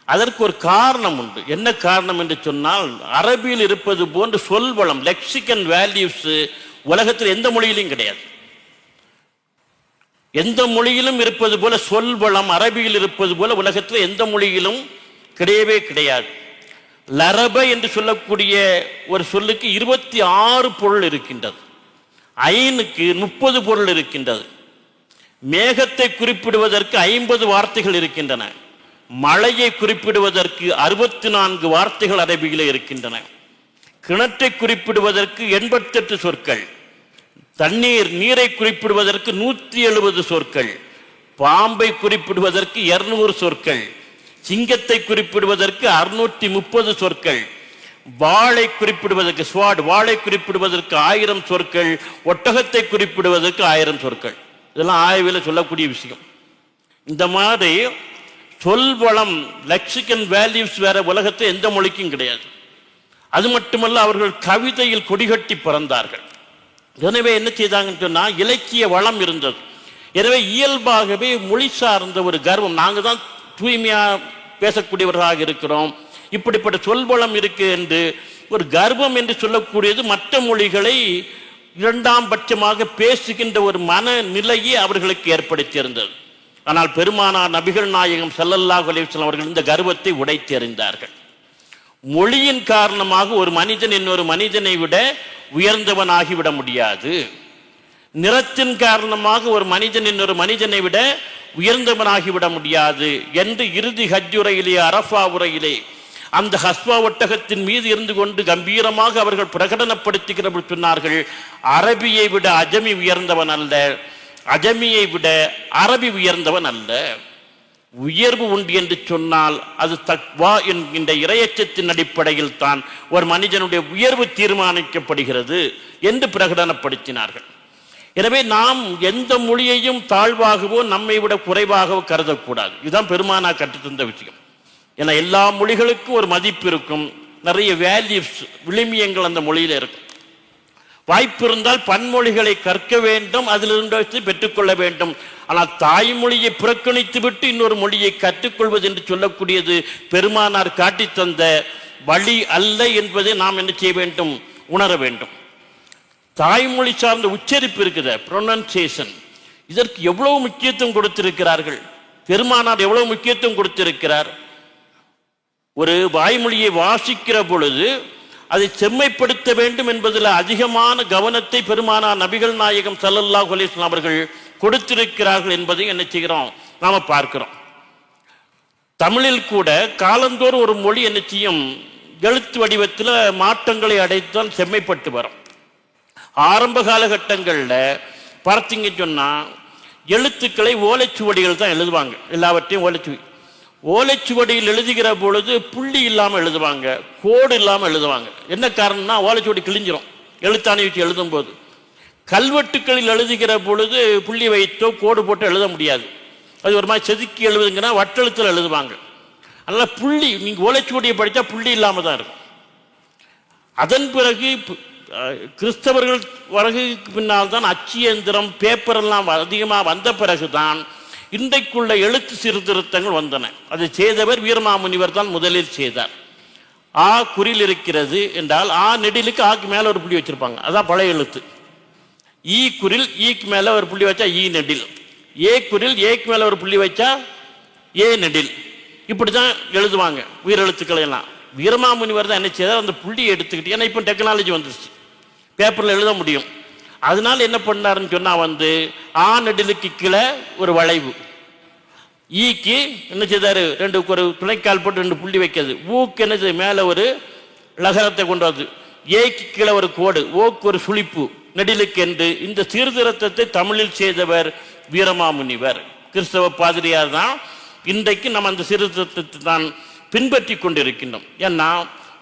அதற்கு ஒரு காரணம் உண்டு. என்ன காரணம் என்று சொன்னால், அரபியில் இருப்பது போன்று சொல் வளம், லெக்சிக்கன் வேல்யூஸ் உலகத்தில் எந்த மொழியிலும் கிடையாது. எந்த மொழியிலும் இருப்பது போல சொல் வளம் அரபியில் இருப்பது போல உலகத்தில் எந்த மொழியிலும் கிடையவே கிடையாது. லரப என்று சொல்லக்கூடிய ஒரு சொல்லுக்கு 26 பொருள் இருக்கின்றது. ஐனுக்கு 30 பொருள் இருக்கின்றது. மேகத்தை குறிப்பிடுவதற்கு 50 வார்த்தைகள் இருக்கின்றன. மழையை குறிப்பிடுவதற்கு 64 வார்த்தைகள் அரபியிலே இருக்கின்றன. கிணற்றை குறிப்பிடுவதற்கு 88 சொற்கள், நீரை குறிப்பிடுவதற்கு 170 சொற்கள், பாம்பை குறிப்பிடுவதற்கு 200 சொற்கள், சிங்கத்தை குறிப்பிடுவதற்கு 630 சொற்கள், வாளை குறிப்பிடுவதற்கு வாளை குறிப்பிடுவதற்கு 1000 சொற்கள், ஒட்டகத்தை குறிப்பிடுவதற்கு 1000 சொற்கள். இதெல்லாம் ஆய்வில் சொல்லக்கூடிய விஷயம். இந்த மாதிரி சொல்வளம், லெக்சிக்கன் வேல்யூஸ் வேற உலகத்தை எந்த மொழிக்கும் கிடையாது. அது மட்டுமல்ல, அவர்கள் கவிதையில் கொடிகட்டி பிறந்தார்கள். எனவே என்ன செய்தாங்கன்னு சொன்னா, இலக்கிய வளம் இருந்தது. எனவே இயல்பாகவே மொழி சார்ந்த ஒரு கர்வம், நாங்கள் தான் தூய்மையா பேசக்கூடியவர்களாக இருக்கிறோம், இப்படிப்பட்ட சொல்வளம் இருக்கு என்று ஒரு கர்வம் என்று சொல்லக்கூடியது மற்ற மொழிகளை இரண்டாம் பட்சமாக பேசுகின்ற ஒரு மனநிலையை அவர்களுக்கு ஏற்படுத்தியிருந்தது. ஆனால் பெருமானார் நபிகள் நாயகம் ஸல்லல்லாஹு அலைஹி வஸல்லம் அவர்கள் இந்த கர்வத்தை உடைத்து எறிந்தார்கள். மொழியின் காரணமாக ஒரு மனிதன் இன்னொரு மனிதனை விட உயர்ந்தவனாகிவிட முடியாது. நிறத்தின் காரணமாக ஒரு மனிதன் இன்னொரு மனிதனை விட உயர்ந்தவனாகிவிட முடியாது என்று இறுதி ஹஜ் உரையிலே, அரஃபா உரையிலே அந்த ஹஸ்வா ஒட்டகத்தின் மீது இருந்து கொண்டு கம்பீரமாக அவர்கள் பிரகடனப்படுத்துகிறவர்கள் சொன்னார்கள், அரபியை விட அஜமி உயர்ந்தவன் அல்ல, அஜமியை விட அரபி உயர்ந்தவன் அல்ல. உயர்வு உண்டு என்று சொன்னால் அது தக்வா என்கின்ற இறையச்சத்தின் அடிப்படையில் தான் ஒரு மனிதனுடைய உயர்வு தீர்மானிக்கப்படுகிறது என்று பிரகடனப்படுத்தினார்கள். எனவே நாம் எந்த மொழியையும் தாழ்வாகவோ நம்மை விட குறைவாகவோ கருதக்கூடாது. இதுதான் பெருமானா கற்றுத்தந்த விஷயம். ஏன்னா எல்லா மொழிகளுக்கும் ஒரு மதிப்பு இருக்கும், நிறைய வேல்யூஸ் விழுமியங்கள் அந்த மொழியில இருக்கும். வாய்ப்பு இருந்தால் பன்மொழிகளை கற்க வேண்டும், அதிலிருந்து பெற்றுக்கொள்ள வேண்டும். ஆனால் தாய்மொழியை புறக்கணித்து விட்டு இன்னொரு மொழியை கற்றுக்கொள்வது என்று சொல்லக்கூடியது பெருமானார் காட்டி தந்த வழி அல்ல என்பதை நாம் என்ன செய்ய வேண்டும், உணர வேண்டும். தாய்மொழி சார்ந்த உச்சரிப்பு இருக்குது, ப்ரொனன்சியேஷன், இதற்கு எவ்வளவு முக்கியத்துவம் கொடுத்திருக்கிறார்கள், பெருமானார் எவ்வளவு முக்கியத்துவம் கொடுத்திருக்கிறார். ஒரு வாய்மொழியை வாசிக்கிற பொழுது அதை செம்மைப்படுத்த வேண்டும் என்பதில் அதிகமான கவனத்தை பெருமானார் நபிகள் நாயகம் ஸல்லல்லாஹு அலைஹி வஸல்லம் அவர்கள் கொடுத்திருக்கிறார்கள் என்பதை என்ன செய்கிறோம், நாம பார்க்கிறோம். தமிழில் கூட காலந்தோறும் ஒரு மொழி என்ன செய்யும், எழுத்து வடிவத்தில் மாற்றங்களை அடைத்தான் செம்மைப்பட்டு வரும். ஆரம்ப காலகட்டங்களில் பார்த்தீங்க சொன்னா எழுத்துக்களை ஓலைச்சுவடிகள் தான் எழுதுவாங்க, எல்லாவற்றையும் ஓலைச்சுவடியில் எழுதுகிற பொழுது புள்ளி இல்லாமல் எழுதுவாங்க, கோடு இல்லாமல் எழுதுவாங்க. என்ன காரணம்னா ஓலைச்சுவடி கிழிஞ்சிரும் எழுத்தாணி வச்சு எழுதும் போது. கல்வெட்டுக்களில் எழுதுகிற பொழுது புள்ளி வைத்தோ கோடு போட்டு எழுத முடியாது, அது ஒரு மாதிரி செதுக்கி எழுதுங்கன்னா வட்டெழுத்தில் எழுதுவாங்க. அதனால புள்ளி, நீங்கள் ஓலைச்சுவடியை படித்தா புள்ளி இல்லாமல் தான் இருக்கும். அதன் பிறகு கிறிஸ்தவர்கள் வருகைக்கு பின்னால் தான் அச்சு இயந்திரம், பேப்பர் எல்லாம் அதிகமாக வந்த பிறகுதான் இன்றைக்குள்ள எழுத்து சீர்திருத்தங்கள் வந்தன. அதை செய்தவர் வீரமாமுனிவர் தான் முதலில் செய்தார். ஆ குறில் இருக்கிறது என்றால் ஆ நெடிலுக்கு ஆக்கு மேலே ஒரு புள்ளி வச்சிருப்பாங்க, அதான் பழைய எழுத்து. ஈ குறில் ஈக்கு மேலே ஒரு புள்ளி வச்சா ஈ நெடில், ஏ குறில் ஏக்கு மேலே ஒரு புள்ளி வச்சா ஏ நெடில், இப்படி தான் எழுதுவாங்க உயிரெழுத்துக்களை எல்லாம். வீரமாமுனிவர் தான் என்ன செய்தார், அந்த புள்ளியை எடுத்துக்கிட்டு, ஏன்னா இப்போ டெக்னாலஜி வந்துருச்சு, பேப்பரில் எழுத முடியும். அதனால என்ன பண்ணாருன்னு சொன்னா ஆ நெடிலுக்கு கீழே ஒரு வளைவு, ஈக்கு என்ன செய்தாரு ஒரு துணைக்கால் போட்டு 2 புள்ளி வைக்கிறது, ஊக்கு என்ன செய்ய மேலே ஒரு லகரத்தை கொண்டு வந்து, ஏக்கு கீழே ஒரு கோடு, ஓக்கு ஒரு சுழிப்பு, நெடிலுக்கு என்று இந்த சீர்திருத்தத்தை தமிழில் செய்தவர் வீரமாமுனிவர், கிறிஸ்தவ பாதிரியார் தான். இன்றைக்கு நம்ம அந்த சீர்திருத்தத்தை தான் பின்பற்றி கொண்டிருக்கின்றோம். ஏன்னா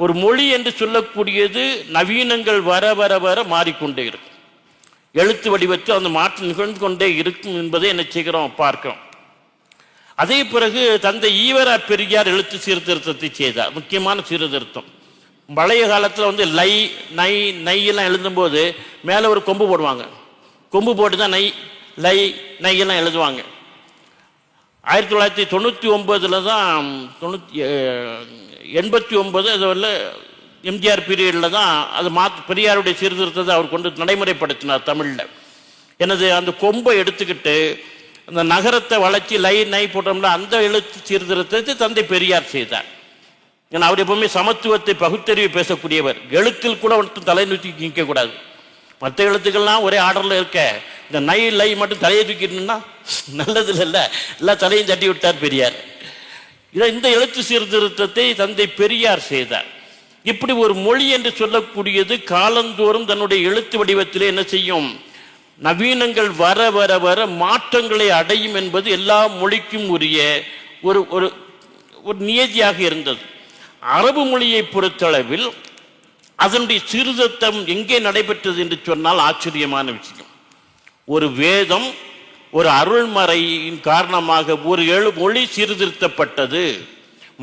ஒரு மொழி என்று சொல்லக்கூடியது நவீனங்கள் வர வர வர மாறிக்கொண்டே இருக்கும், எழுத்து வடிவத்தில் அந்த மாற்றம் நிகழ்ந்து கொண்டே இருக்கும் என்பதை என்ன செய்கிறோம், பார்க்கிறோம். அதே பிறகு தந்தை ஈவரா பெரியார் எழுத்து சீர்திருத்தத்தை செய்தார், முக்கியமான சீர்திருத்தம். பழைய காலத்தில் லை நை நை எல்லாம் எழுதும்போது மேலே ஒரு கொம்பு போடுவாங்க, கொம்பு போட்டு தான் நை லை நை எல்லாம் எழுதுவாங்க. 1999 தான் 89 அதில் எம்ஜிஆர் பீரியடில் தான் அது பெரியாருடைய சீர்திருத்தத்தை அவர் கொண்டு நடைமுறைப்படுத்தினார் தமிழில். எனது அந்த கொம்பை எடுத்துக்கிட்டு அந்த நகரத்தை வளர்ச்சி லை நை போட்டோம்னா அந்த எழுத்து சீர்திருத்தத்தை தந்தை பெரியார் செய்தார். ஏன்னா அவர் எப்பவுமே சமத்துவத்தை பகுத்தறிவு பேசக்கூடியவர், எழுத்தில் கூட ஒருத்தர் தலை நூற்றி நிற்கக்கூடாது. மற்ற எழுத்துக்கள்லாம் ஒரே ஆர்டரில் இருக்க, இந்த நை லை மட்டும் தலையை தூக்கிட்டுன்னா நல்லது இல்லை, எல்லாம் தலையும் தட்டி விட்டார் பெரியார். இந்த எழுத்து சீர்திருத்தத்தை தந்தை பெரியார் செய்தார். இப்படி ஒரு மொழி என்று சொல்லக்கூடியது காலந்தோறும் தன்னுடைய எழுத்து வடிவத்திலே என்ன செய்யும், நவீனங்கள் வர வர வர மாற்றங்களை அடையும் என்பது எல்லா மொழிக்கும் உரிய ஒரு ஒரு நியதியாக இருந்தது. அரபு மொழியை பொறுத்தளவில் அதனுடைய சீர்திருத்தம் எங்கே நடைபெற்றது என்று சொன்னால் ஆச்சரியமான விஷயம். ஒரு வேதம், ஒரு அருள்மறையின் காரணமாக ஒரு மொழி சீர்திருத்தப்பட்டது,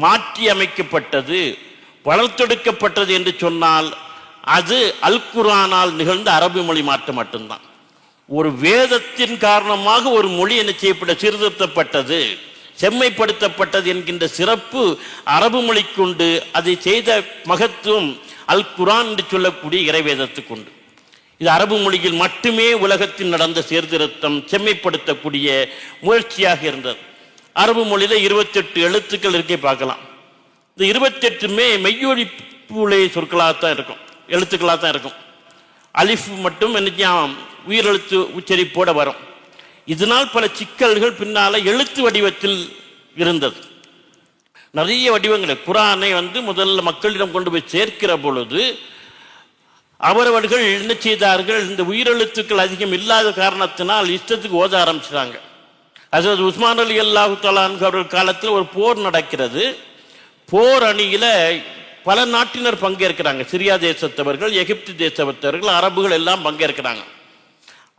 மாற்றி அமைக்கப்பட்டது, வளர்த்தெடுக்கப்பட்டது என்று சொன்னால் அது அல் குர்ஆனால் நிகழ்ந்த அரபு மொழி மாற்றம் மட்டும்தான். ஒரு வேதத்தின் காரணமாக ஒரு மொழி என்ன செய்யப்பட்ட சீர்திருத்தப்பட்டது, செம்மைப்படுத்தப்பட்டது என்கின்ற சிறப்பு அரபு மொழிக்கு உண்டு. அதை செய்த மகத்துவம் அல் குர்ஆன் என்று சொல்லக்கூடிய இறைவேதத்துக்கு உண்டு. இது அரபு மொழியில் மட்டுமே உலகத்தில் நடந்த சீர்திருத்தம், செம்மைப்படுத்தக்கூடிய முயற்சியாக இருந்தது. அரபு மொழியில 28 எழுத்துக்கள் இருக்கே பார்க்கலாம். இந்த 28மே மெய்யொழிப்புலே சொற்களாகத்தான் இருக்கும், எழுத்துக்களாக தான் இருக்கும். அலிஃப் மட்டும் என்ன உயிரெழுத்து உச்சரிப்போட வரும். இதனால் பல சிக்கல்கள் பின்னால எழுத்து வடிவத்தில் இருந்தது. நிறைய வடிவங்கள் குர்ஆனை முதல்ல மக்களிடம் கொண்டு போய் சேர்க்கிற பொழுது அவரவர்கள் என்ன செய்தார்கள், இந்த உயிரெழுத்துக்கள் அதிகம் இல்லாத காரணத்தினால் இஷ்டத்துக்கு ஓத ஆரம்பிச்சிட்டாங்க. அதாவது உஸ்மான் அலி அல்லாஹு தஆலா அவர்கள் காலத்தில் ஒரு போர் நடக்கிறது. போர் அணியில பல நாட்டினர் பங்கேற்கிறாங்க, சிரியா தேசத்தவர்கள், எகிப்து தேசத்தவர்கள், அரபுகள் எல்லாம் பங்கேற்கிறாங்க.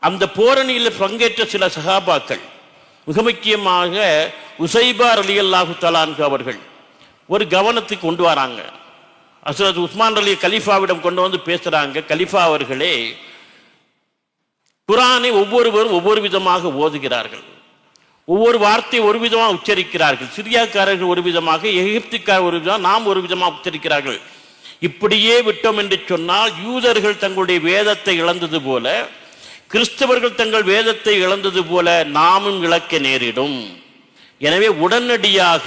அந்த போரணியில் பங்கேற்ற சில சஹாபாக்கள், மிக முக்கியமாக உசைபா ரலியல்லாஹு தஆலா அன்ஹு அவர்கள் ஒரு கவனத்துக்கு கொண்டு வராங்க. ஹஸ்ரத் உஸ்மான் அலி கலீஃபாவிடம் கொண்டு வந்து பேசுறாங்க, கலீஃபா அவர்களே, குர்ஆனை ஒவ்வொருவரும் ஒவ்வொரு விதமாக ஓதுகிறார்கள், ஒவ்வொரு வார்த்தையை ஒரு விதமாக உச்சரிக்கிறார்கள். சிரியாக்காரர்கள் ஒரு விதமாக, எகிப்துக்காரர் ஒரு விதமாக, நாம் ஒரு விதமாக உச்சரிக்கிறார்கள். இப்படியே விட்டோம் என்று சொன்னால் யூதர்கள் தங்களுடைய வேதத்தை இழந்தது போல, கிறிஸ்தவர்கள் தங்கள் வேதத்தை இழந்தது போல நாமும் இழக்க நேரிடும். எனவே உடனடியாக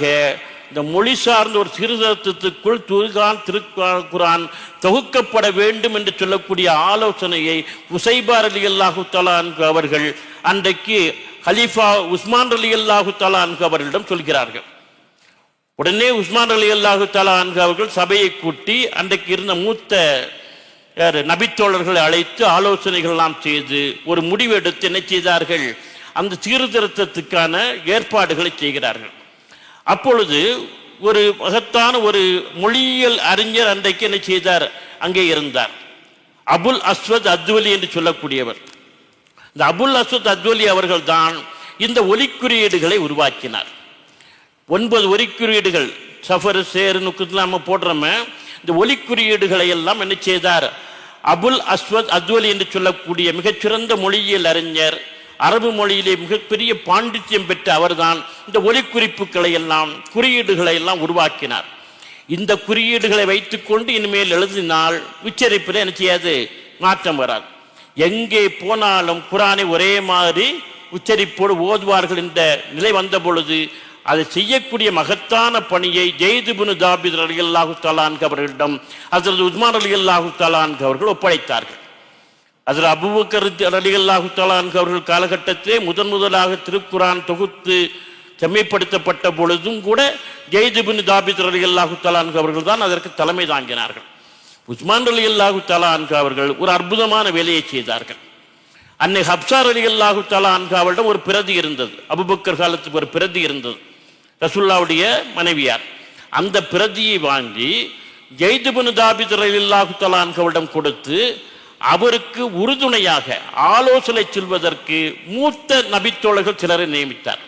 இந்த மொழி சார்ந்த ஒரு சீர்திருத்தத்துக்குள் திருக்குர்ஆன் தொகுக்கப்பட வேண்டும் என்று சொல்லக்கூடிய ஆலோசனையை உசைபா ரலியல்லாஹு தஆலா அன்ஹு அவர்கள் அன்றைக்கு கலீஃபா உஸ்மான் ரலியல்லாஹு தஆலா அன்ஹு அவர்களிடம் சொல்கிறார்கள். உடனே உஸ்மான் ரலியல்லாஹு தஆலா அன்ஹு அவர்கள் சபையை கூட்டி அன்றைக்கு இருந்த மூத்த நபித்தோழர்களை அழைத்து ஆலோசனைகள் எல்லாம் செய்து ஒரு முடிவு எடுத்து என்ன செய்தார்கள், அந்த சீர்திருத்தத்துக்கான ஏற்பாடுகளை செய்கிறார்கள். அப்பொழுது ஒரு மகத்தான ஒரு மொழியியல் அறிஞர் அன்றைக்கு என்ன செய்தார், அங்கே இருந்தார். அபுல் அஸ்வத் அத்வலி என்று சொல்லக்கூடியவர். இந்த அபுல் அஸ்வத் அத்வலி அவர்கள் தான் இந்த ஒலிக்குறியீடுகளை உருவாக்கினார். 9 ஒலிக்குறியீடுகள், சஃபர் சேர் நுக்குலாம் நம்ம போடுறோமே, இந்த ஒலிக்குறியீடுகளை எல்லாம் என்ன செய்தார், அபுல் அஸ்வத் அத்வலி என்று சொல்லக்கூடிய மிகச்சிறந்த மொழியியல் அறிஞர், அரபு மொழியிலே மிகப்பெரிய பாண்டித்யம் பெற்ற அவர்தான் இந்த ஒலிக்குறிப்புகளை எல்லாம், குறியீடுகளை எல்லாம் உருவாக்கினார். இந்த குறியீடுகளை வைத்துக்கொண்டு இனிமேல் எழுதினால் உச்சரிப்பில் என்ன செய்யாது, மாற்றம் வராது. எங்கே போனாலும் குர்ஆனை ஒரே மாதிரி உச்சரிப்போடு ஓதுவார்கள் என்ற நிலை வந்த பொழுது அதை செய்யக்கூடிய மகத்தான பணியை ஜெயித் இப்னு தாபித் ரலியல்லாஹு தஆலா அன்ஹு அவர்களிடம் ஹஜ்ரத் உஸ்மான் ரலியல்லாஹு தஆலா அன்ஹு அவர்கள் ஒப்படைத்தார்கள். ஹஜ்ரத் அபூபக்கர் ரலியல்லாஹு தஆலா அன்ஹு அவர்கள் காலகட்டத்திலே முதலாக திருக்குர்ஆன் தொகுத்து செம்மைப்படுத்தப்பட்ட பொழுதும் கூட ஜெயித் இப்னு தாபித் ரலியல்லாஹு தஆலா அன்ஹு அவர்கள் தான் அதற்கு தலைமை தாங்கினார்கள். உஸ்மான் ரலியல்லாஹு தஆலா அன்ஹு அவர்கள் ஒரு அற்புதமான வேலையை செய்தார்கள். அன்னை ஹப்ஸா ரலியல்லாஹு தஆலா அன்ஹு அவரிடம் ஒரு பிரதி இருந்தது, அபூபக்கர் காலத்துக்கு ஒரு பிரதி இருந்தது, ரசூலுல்லாஹ்வுடைய மனைவியார். அந்த பிரதியை வாங்கி ஜெயித் இப்னு தாபித் ரலியல்லாஹு தஆலா அன்ஹு அவரிடம் கொடுத்து அவருக்கு உறுதுணையாக ஆலோசனை சொல்வதற்கு மூத்த நபித்தோழர்கள் சிலரை நியமித்தார்.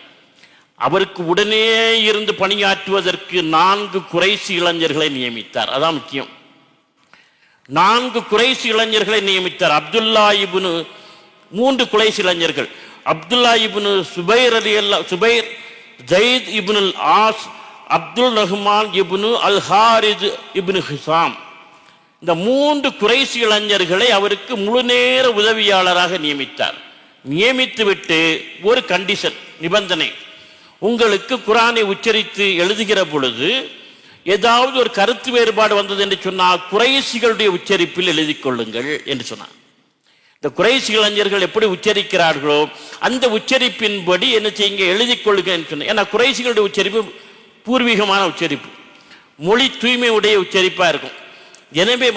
அவருக்கு உடனே இருந்து பணியாற்றுவதற்கு 4 குறைசி இளைஞர்களை நியமித்தார். அதான் முக்கியம். 4 குறைசி இளைஞர்களை நியமித்தார். அப்துல்லா இப்னு 3 குறைசி இளைஞர்கள், அப்துல்லா இப்னு சுபைர், ஜயித் இப்னு ஆஸ், அப்துல் ரஹ்மான் இப்னு அல் ஹாரித் இப்னு ஹிசாம், இந்த 3 குறைசி இளைஞர்களை அவருக்கு முழு நேர உதவியாளராக நியமித்தார். நியமித்துவிட்டு ஒரு கண்டிஷன், நிபந்தனை, உங்களுக்கு குர்ஆனை உச்சரித்து எழுதுகிற பொழுது ஏதாவது ஒரு கருத்து வேறுபாடு வந்தது என்று சொன்னால் குறைசிகளுடைய உச்சரிப்பில் எழுதி கொள்ளுங்கள் என்று சொன்னார். இந்த குறைசி இளைஞர்கள் எப்படி உச்சரிக்கிறார்களோ அந்த உச்சரிப்பின்படி என்ன செய்யுங்க, எழுதி கொள்ளுங்க என்று சொன்ன. ஏன்னா குறைசிகளுடைய உச்சரிப்பு பூர்வீகமான உச்சரிப்பு, மொழி தூய்மையுடைய உச்சரிப்பா இருக்கும். எனவே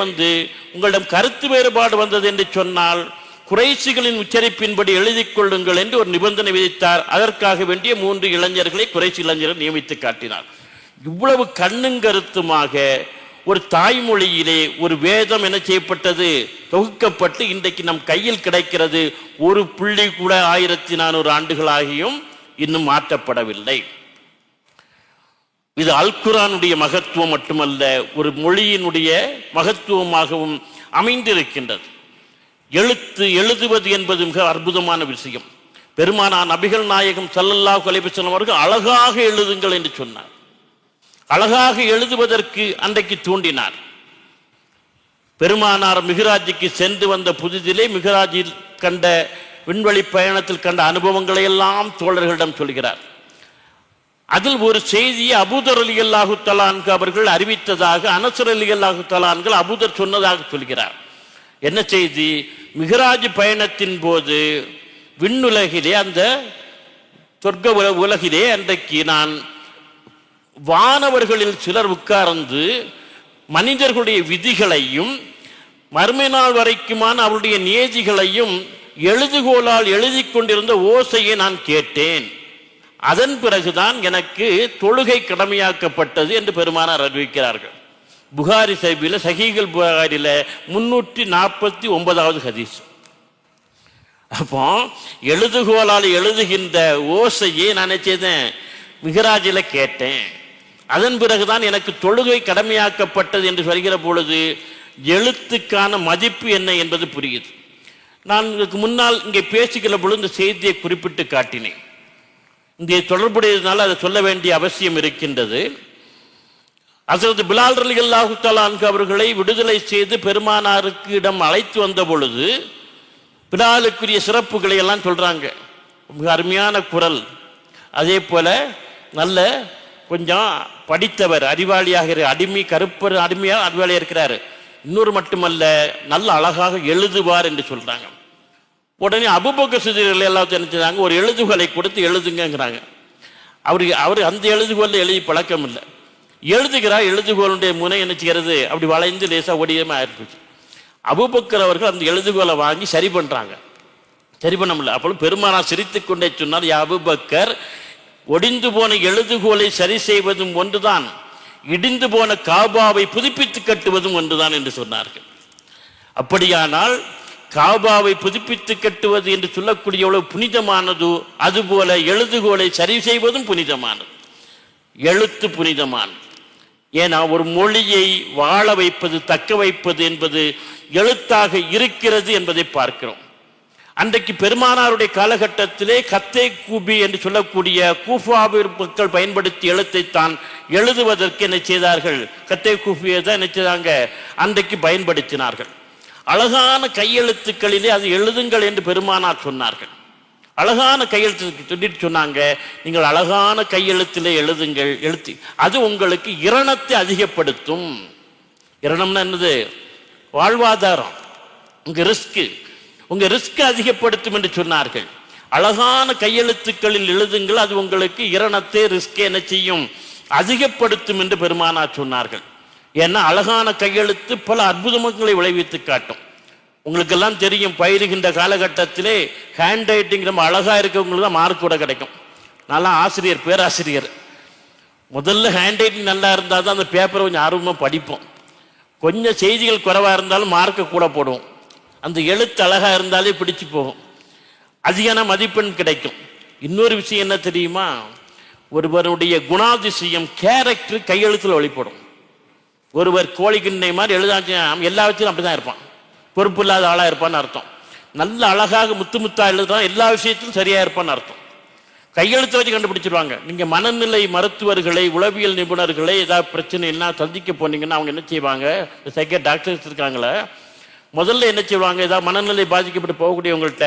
உங்களிடம் கருத்து வேறுபாடு வந்தது என்று சொன்னால் குறைசிகளின் உச்சரிப்பின்படி எழுதி கொள்ளுங்கள் என்று ஒரு நிபந்தனை விதித்தார். அதற்காக வேண்டிய 3 இளைஞர்களை குறைசி இளைஞர்கள் நியமித்து காட்டினார். இவ்வளவு கண்ணும் கருத்துமாக ஒரு தாய்மொழியிலே ஒரு வேதம் என்ன செய்யப்பட்டது, தொகுக்கப்பட்டு இன்றைக்கு நம் கையில் கிடைக்கிறது. ஒரு புள்ளி கூட 1400 ஆண்டுகளாகியும் இன்னும் மாற்றப்படவில்லை. இது அல் குர்ஆனுடைய மகத்துவம் மட்டுமல்ல, ஒரு மொழியினுடைய மகத்துவமாகவும் அமைந்திருக்கின்றது. எழுதுவது என்பது மிக அற்புதமான விஷயம். பெருமானார் நபிகள் நாயகம் ஸல்லல்லாஹு அலைஹி வஸல்லம் அவர்கள் அழகாக எழுதுங்கள் என்று சொன்னார். அழகாக எழுதுவதற்கு அன்றைக்கு தூண்டினார். பெருமானார் மிஹ்ராஜுக்கு சென்று வந்த புதிதிலே மிஹ்ராஜில் கண்ட விண்வெளி பயணத்தில் கண்ட அனுபவங்களை எல்லாம் தோழர்களிடம் சொல்கிறார். அதில் ஒரு செய்தியை அபூதர் ரலியல்லாஹு தஆலா அன்ஹு அவர்கள் அறிவித்ததாக அனஸ் ரலியல்லாஹு தஆலா அன்ஹு அபூதர் சொன்னதாக சொல்கிறார். என்ன செய்தி? மிஹ்ராஜ் பயணத்தின் போது விண்ணுலகிலே, அந்த சொர்க்க உலகிலே அன்றைக்கு நான் வானவர்களில் சிலர் உட்கார்ந்து மனிதர்களுடைய விதிகளையும் மறுமை நாள் வரைக்குமான அவருடைய நியதிகளையும் எழுதுகோலால் எழுதி கொண்டிருந்த ஓசையை நான் கேட்டேன். அதன் பிறகுதான் எனக்கு தொழுகை கடமையாக்கப்பட்டது என்று பெருமானார் அறிவிக்கிறார்கள். புகாரி சஹீஹுல் புகாரில 349வது ஹதீஸ். அப்போ எழுதுகோலால் எழுதுகின்ற ஓசையை நான் செய்தேன், மிகராஜில் கேட்டேன். அதன் பிறகுதான் எனக்கு தொழுகை கடமையாக்கப்பட்டது என்று சொல்கிற பொழுது எழுத்துக்கான மதிப்பு என்ன என்பது புரியுது. நான் இதுக்கு முன்னால் இங்கே பேசுகிற பொழுது இந்த செய்தியை குறிப்பிட்டு காட்டினேன். இங்கே தொடர்புடையதுனால அதை சொல்ல வேண்டிய அவசியம் இருக்கின்றது. ஹஸரத் பிலால் ரலியல்லாஹு தஆலா அன்ஹு அவர்களை விடுதலை செய்து பெருமானாருக்கு இடம் அழைத்து வந்த பொழுது பிலாலுக்குரிய சிறப்புகளை எல்லாம் சொல்றாங்க. மிக அருமையான குரல், அதே போல நல்ல கொஞ்சம் படித்தவர், அறிவாளியாக அடிமை கருப்பர் அடிமையாக அறிவாளியாக இருக்கிறாரு. இன்னொரு மட்டுமல்ல, நல்ல அழகாக எழுதுவார் என்று சொல்றாங்க. உடனே அபூபக்கர் சித்திக் எல்லாத்தையும் நினைச்சாங்க, ஒரு எழுதுகோலை கொடுத்து எழுதுங்கிறாங்க. அவரு அந்த எழுதுகோலில் எழுதி பழக்கம் இல்லை. எழுதுகிறார், எழுதுகோளுடைய முனை என்ன செய்கிறது, அப்படி வளைந்து லேசாக ஒடியமா ஆயிடுச்சு. அபூபக்கர் அவர்கள் அந்த எழுதுகோலை வாங்கி சரி பண்றாங்க. சரி பண்ண முடியல. அப்பொழுது பெருமானார் சிரித்துக் கொண்டே சொன்னார், யா அபூபக்கர், ஒடிந்து போன எழுதுகோலை சரி செய்வதும் ஒன்றுதான், இடிந்து போன காபாவை புதுப்பித்து கட்டுவதும் ஒன்றுதான் என்று சொன்னார்கள். அப்படியானால் காபாவை புதுப்பித்து கட்டுவது என்று சொல்லக்கூடிய எவ்வளவு புனிதமானதோ அதுபோல எழுதுகோலை சரி செய்வதும் புனிதமானது. எழுத்து புனிதமானது. ஏன்னா ஒரு மொழியை வாழ வைப்பது, தக்க வைப்பது என்பது எழுத்தாக இருக்கிறது என்பதை பார்க்கிறோம். அன்றைக்கு பெருமானாருடைய காலகட்டத்திலே கத்தே கூபி என்று சொல்லக்கூடிய கூஃபாவின் மக்கள் பயன்படுத்திய எழுத்தை தான் எழுதுவதற்கு என்ன செய்தார்கள், கத்தே கூபியை தான் என்ன செய்தாங்க, அன்றைக்கு பயன்படுத்தினார்கள். அழகான கையெழுத்துக்களிலே அது எழுதுங்கள் என்று பெருமானார் சொன்னார்கள். அழகான கையெழுத்து சொல்லிட்டு சொன்னாங்க, நீங்கள் அழகான கையெழுத்திலே எழுதுங்கள், எழுத்து அது உங்களுக்கு இரணத்தை அதிகப்படுத்தும். இரணம்னா என்னது, வாழ்வாதாரம், உங்க ரிஸ்க் அதிகப்படுத்தும் என்று சொன்னார்கள். அழகான கையெழுத்துக்களில் எழுதுங்கள், அது உங்களுக்கு இரணத்தை ரிஸ்க் என்ன செய்யும், அதிகப்படுத்தும் என்று பெருமானார் சொன்னார்கள். ஏன்னா அழகான கையெழுத்து பல அற்புதங்களை விளைவித்து காட்டும். உங்களுக்கெல்லாம் தெரியும், பயிலுகின்ற காலகட்டத்திலே ஹேண்ட் ரைட்டிங் ரொம்ப அழகா இருக்கவங்களுக்கு தான் மார்க் கூட கிடைக்கும். நல்லா ஆசிரியர், பேராசிரியர், முதல்ல ஹேண்ட் ரைட்டிங் நல்லா இருந்தால் தான் அந்த பேப்பரை கொஞ்சம் ஆர்வமாக படிப்போம். கொஞ்சம் செய்திகள் குறைவாக இருந்தாலும் மார்க்கை கூட போடுவோம். அந்த எழுத்து அழகா இருந்தாலே பிடிச்சு போகும், அதிகான மதிப்பெண் கிடைக்கும். இன்னொரு விஷயம் என்ன தெரியுமா, ஒருவருடைய குணாதிசயம், கேரக்டர் கையெழுத்தில் வெளிப்படும். ஒருவர் கோழிக்கிண்ணை மாதிரி எழுதாச்சு எல்லா விஷயத்திலும் அப்படிதான் இருப்பான், பொறுப்பு இல்லாத ஆளா இருப்பான்னு அர்த்தம். நல்ல அழகாக முத்து முத்தா எழுதுறான், எல்லா விஷயத்திலும் சரியா இருப்பான்னு அர்த்தம். கையெழுத்தை வச்சு கண்டுபிடிச்சிருவாங்க. நீங்க மனநிலை மருத்துவர்களை, உளவியல் நிபுணர்களை ஏதாவது பிரச்சனை என்ன சந்திக்க போனீங்கன்னா அவங்க என்ன செய்வாங்க, டாக்டர்ஸ் இருக்காங்களே, முதல்ல என்ன செய்வாங்க, ஏதாவது மனநிலை பாதிக்கப்பட்டு போகக்கூடியவங்கள்ட்ட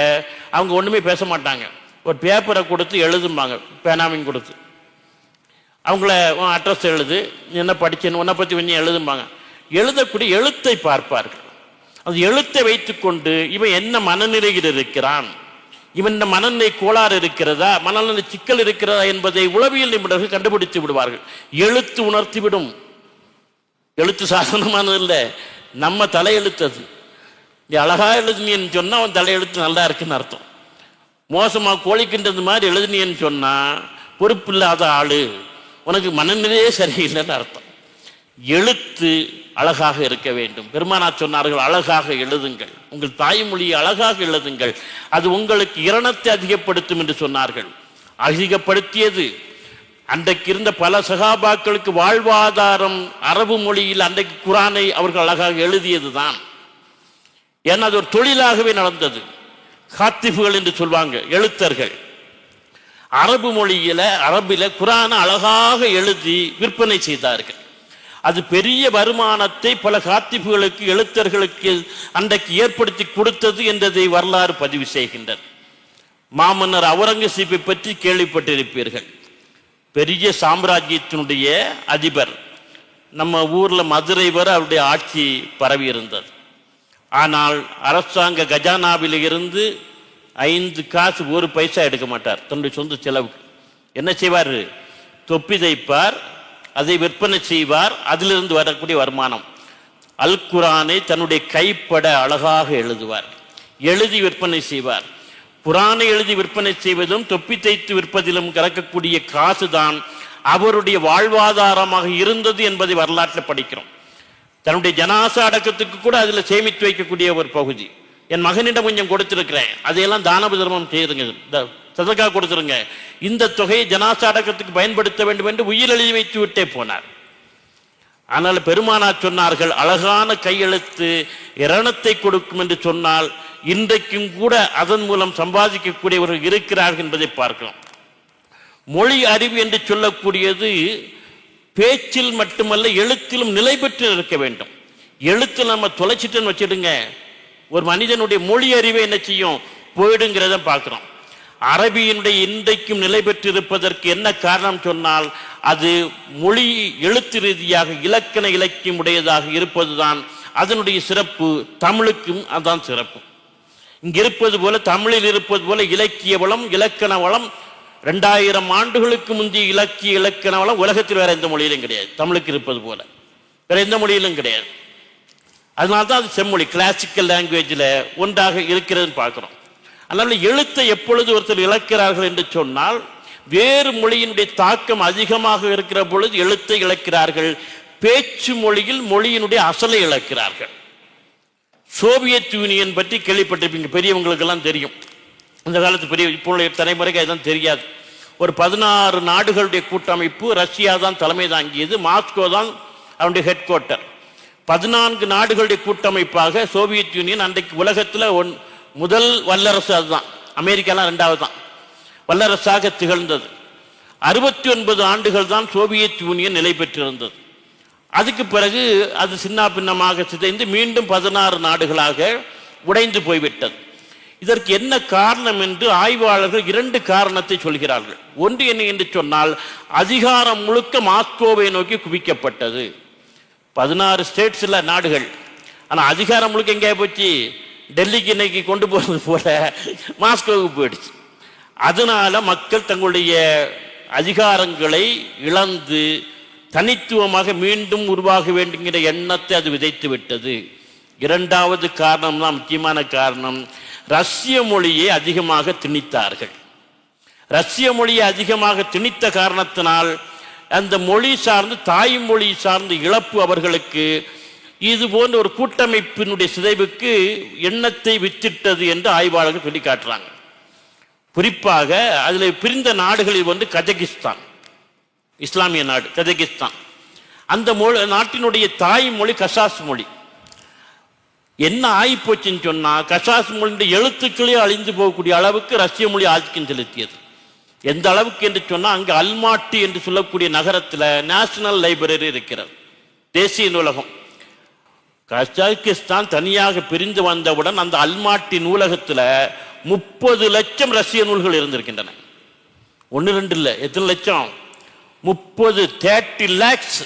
அவங்க ஒண்ணுமே பேச மாட்டாங்க. ஒரு பேப்பரை கொடுத்து எழுதும்பாங்க, பேனாமிங் கொடுத்து. அவங்கள அட்ரஸ் எழுது, என்ன படிச்சேன்னு உன்னை பற்றி கொஞ்சம் எழுதும்பாங்க. எழுதக்கூடிய எழுத்தை பார்ப்பார்கள். அந்த எழுத்தை வைத்துக்கொண்டு இவன் என்ன மனநிலையில் இருக்கிறான், இவன் மனநிலை கோளாறு இருக்கிறதா, மனநிலை சிக்கல் இருக்கிறதா என்பதை உளவியல் நிபுணர்கள் கண்டுபிடித்து விடுவார்கள். எழுத்து உணர்த்தி விடும். எழுத்து சாதாரணமானது இல்லை, நம்ம தலையெழுத்து. அது நீ அழகா எழுதுனின்னு சொன்னா அவன் தலையெழுத்து நல்லா இருக்குன்னு அர்த்தம். மோசமா கோழிக்கின்றது மாதிரி எழுதுனின்னு சொன்னா பொறுப்பு இல்லாத ஆளு, உனக்கு மனநிலையே சரியில்லைன்னு அர்த்தம். எழுத்து அழகாக இருக்க வேண்டும். பெருமானார் சொன்னார்கள், அழகாக எழுதுங்கள், உங்கள் தாய்மொழியை அழகாக எழுதுங்கள், அது உங்களுக்கு இரணத்தை அதிகப்படுத்தும் என்று சொன்னார்கள். அதிகப்படுத்தியது அன்றைக்கு இருந்த பல சகாபாக்களுக்கு வாழ்வாதாரம். அரபு மொழியில் அன்றைக்கு குரானை அவர்கள் அழகாக எழுதியதுதான். ஏன்னா அது ஒரு தொழிலாகவே நடந்தது. காத்திபுகள் என்று சொல்வாங்க, எழுத்தர்கள். அரபு மொழியில, அரபில குரானை அழகாக எழுதி விற்பனை செய்தார்கள். அது பெரிய வருமானத்தை பல காத்திபுகளுக்கு, எழுத்தர்களுக்கு அன்றைக்கு ஏற்படுத்தி கொடுத்தது என்றதை வரலாறு பதிவு செய்கின்றது. மாமன்னர் அவுரங்கசீப்பை பற்றி கேள்விப்பட்டிருப்பீர்கள். பெரிய சாம்ராஜ்யத்தினுடைய அதிபர். நம்ம ஊர்ல மதுரை வர அவருடைய ஆட்சி பரவி இருந்தது. ஆனால் அரசாங்க கஜானாவில் இருந்து 5 காசு 1 பைசா எடுக்க மாட்டார் தன்னுடைய சொந்த செலவுக்கு. என்ன செய்வார், தொப்பி தைப்பார், அதை விற்பனை செய்வார், அதிலிருந்து வரக்கூடிய வருமானம். அல் குரானை தன்னுடைய கைப்பட அழகாக எழுதுவார், எழுதி விற்பனை செய்வார். குரானை எழுதி விற்பனை செய்வதும் தொப்பி தைத்து விற்பதிலும் கறக்கக்கூடிய காசுதான் அவருடைய வாழ்வாதாரமாக இருந்தது என்பதை வரலாற்றில் படிக்கிறோம். தன்னுடைய ஜனாசா அடக்கத்துக்கு கூட அதில் சேமித்து வைக்கக்கூடிய ஒரு பகுதி. என் மகனிடம் கொஞ்சம் கொடுத்திருக்கிறேன், அதையெல்லாம் தான தர்மம் செய்யுங்க, சதக்கா கொடுத்துருங்க, இந்த தொகையை ஜனாசா அடக்கத்துக்கு பயன்படுத்த வேண்டும் என்று உயிர் எழுதி வைத்து விட்டே போனார். ஆனால் பெருமானார் சொன்னார்கள், அழகான கையெழுத்து இரணத்தை கொடுக்கும் என்று சொன்னால் இன்றைக்கும் கூட அதன் மூலம் சம்பாதிக்கக்கூடியவர்கள் இருக்கிறார்கள் என்பதை பார்க்கலாம். மொழி அறிவு என்று சொல்லக்கூடியது பேச்சில் மட்டுமல்ல எழுத்திலும் நிலை பெற்று இருக்க வேண்டும். எழுத்தில் நம்ம தொலைச்சிட்டுன்னு வச்சிடுங்க, ஒரு மனிதனுடைய மொழி அறிவை என்ன செய்யும், போயிடுங்கிறத பார்க்கிறோம். அரபியினுடைய இன்றைக்கும் நிலை பெற்றிருப்பதற்கு என்ன காரணம் சொன்னால் அது மொழி எழுத்து ரீதியாக இலக்கண இலக்கியம் உடையதாக இருப்பதுதான் அதனுடைய சிறப்பு. தமிழுக்கும் அதான் சிறப்பு. இங்க இருப்பது போல தமிழில் இருப்பது போல இலக்கிய வளம் இலக்கண வளம் 2000 ஆண்டுகளுக்கு முந்தைய இலக்கண வளம் உலகத்தில் வேற எந்த மொழியிலும் கிடையாது. தமிழுக்கு இருப்பது போல வேற எந்த மொழியிலும் கிடையாது. அதனால்தான் அது செம்மொழி, கிளாசிக்கல் லாங்குவேஜில் ஒன்றாக இருக்கிறதுன்னு பார்க்கிறோம். அதனால எழுத்தை எப்பொழுது ஒருத்தர் இழக்கிறார்கள் என்று சொன்னால் வேறு மொழியினுடைய தாக்கம் அதிகமாக இருக்கிற பொழுது எழுத்தை இழக்கிறார்கள். பேச்சு மொழியில் மொழியினுடைய அசலை இழக்கிறார்கள். சோவியத் யூனியன் பற்றி கேள்விப்பட்டிருப்பீங்க, பெரியவங்களுக்கு எல்லாம் தெரியும். இந்த காலத்து பெரிய இப்போ தலைமுறைக்கு அதுதான் தெரியாது. ஒரு 16 நாடுகளுடைய கூட்டமைப்பு, ரஷ்யா தான் தலைமை தாங்கியது, மாஸ்கோ தான் அவனுடைய ஹெட் குவார்ட்டர். 14 நாடுகளுடைய கூட்டமைப்பாக சோவியத் யூனியன் அன்றைக்கு உலகத்தில் முதல் வல்லரசு, அதுதான். அமெரிக்காலாம் 2வது தான் வல்லரசாக திகழ்ந்தது. 69 ஆண்டுகள் தான் சோவியத் யூனியன் நிலை பெற்றிருந்தது. அதுக்கு பிறகு அது சின்ன பின்னமாக சிதைந்து மீண்டும் 16 நாடுகளாக உடைந்து போய்விட்டது. இதற்கு என்ன காரணம் என்று ஆய்வாளர்கள் 2 காரணத்தை சொல்கிறார்கள். ஒன்று என்ன என்று சொன்னால் அதிகாரம் முழுக்க மாஸ்கோவை நோக்கி குவிக்கப்பட்டது. 16 ஸ்டேட்ஸ்ல நாடுகள், ஆனால் அதிகாரம் முழுக்க எங்கே போச்சு, டெல்லிக்கு இன்னைக்கு கொண்டு போறது போல மாஸ்கோவுக்கு போயிடுச்சு. அதனால மக்கள் தங்களுடைய அதிகாரங்களை இழந்து தனித்துவமாக மீண்டும் உருவாக வேண்டுங்கிற எண்ணத்தை அது விதைத்து விட்டது. 2வது காரணம் தான் முக்கியமான காரணம், ரஷ்ய மொழியை அதிகமாக திணித்தார்கள். ரஷ்ய மொழியை அதிகமாக திணித்த காரணத்தினால் அந்த மொழி சார்ந்து தாய்மொழி சார்ந்த இழப்பு அவர்களுக்கு இது போன்ற ஒரு கூட்டமைப்பினுடைய சிதைவுக்கு எண்ணத்தை வித்திட்டது என்று ஆய்வாளர்கள் சொல்லி காட்டுறாங்க. குறிப்பாக அதில் பிரிந்த நாடுகளில் வந்து கஜகிஸ்தான், இஸ்லாமிய நாடு கஜகிஸ்தான். அந்த நாட்டினுடைய தாய்மொழி கசாஸ் மொழி. என்ன ஆகிப்போச்சுன்னு சொன்னா கசாஸ் மொழியுடைய எழுத்துக்களே அழிந்து போகக்கூடிய அளவுக்கு ரஷ்ய மொழி ஆதிக்கம் செலுத்தியது. எந்த அளவுக்கு என்று சொன்னா அங்கு அல்மாட்டி என்று சொல்லக்கூடிய நகரத்தில் நேஷனல் லைப்ரரி இருக்கிறது, தேசிய நூலகம். கஜகிஸ்தான் தனியாக பிரிந்து வந்தவுடன் அந்த அல்மாட்டி நூலகத்தில் 30 லட்சம் ரஷ்ய நூல்கள் இருந்திருக்கின்றன. 1-2 இல்லை, எத்தனை லட்சம், 30 lakhs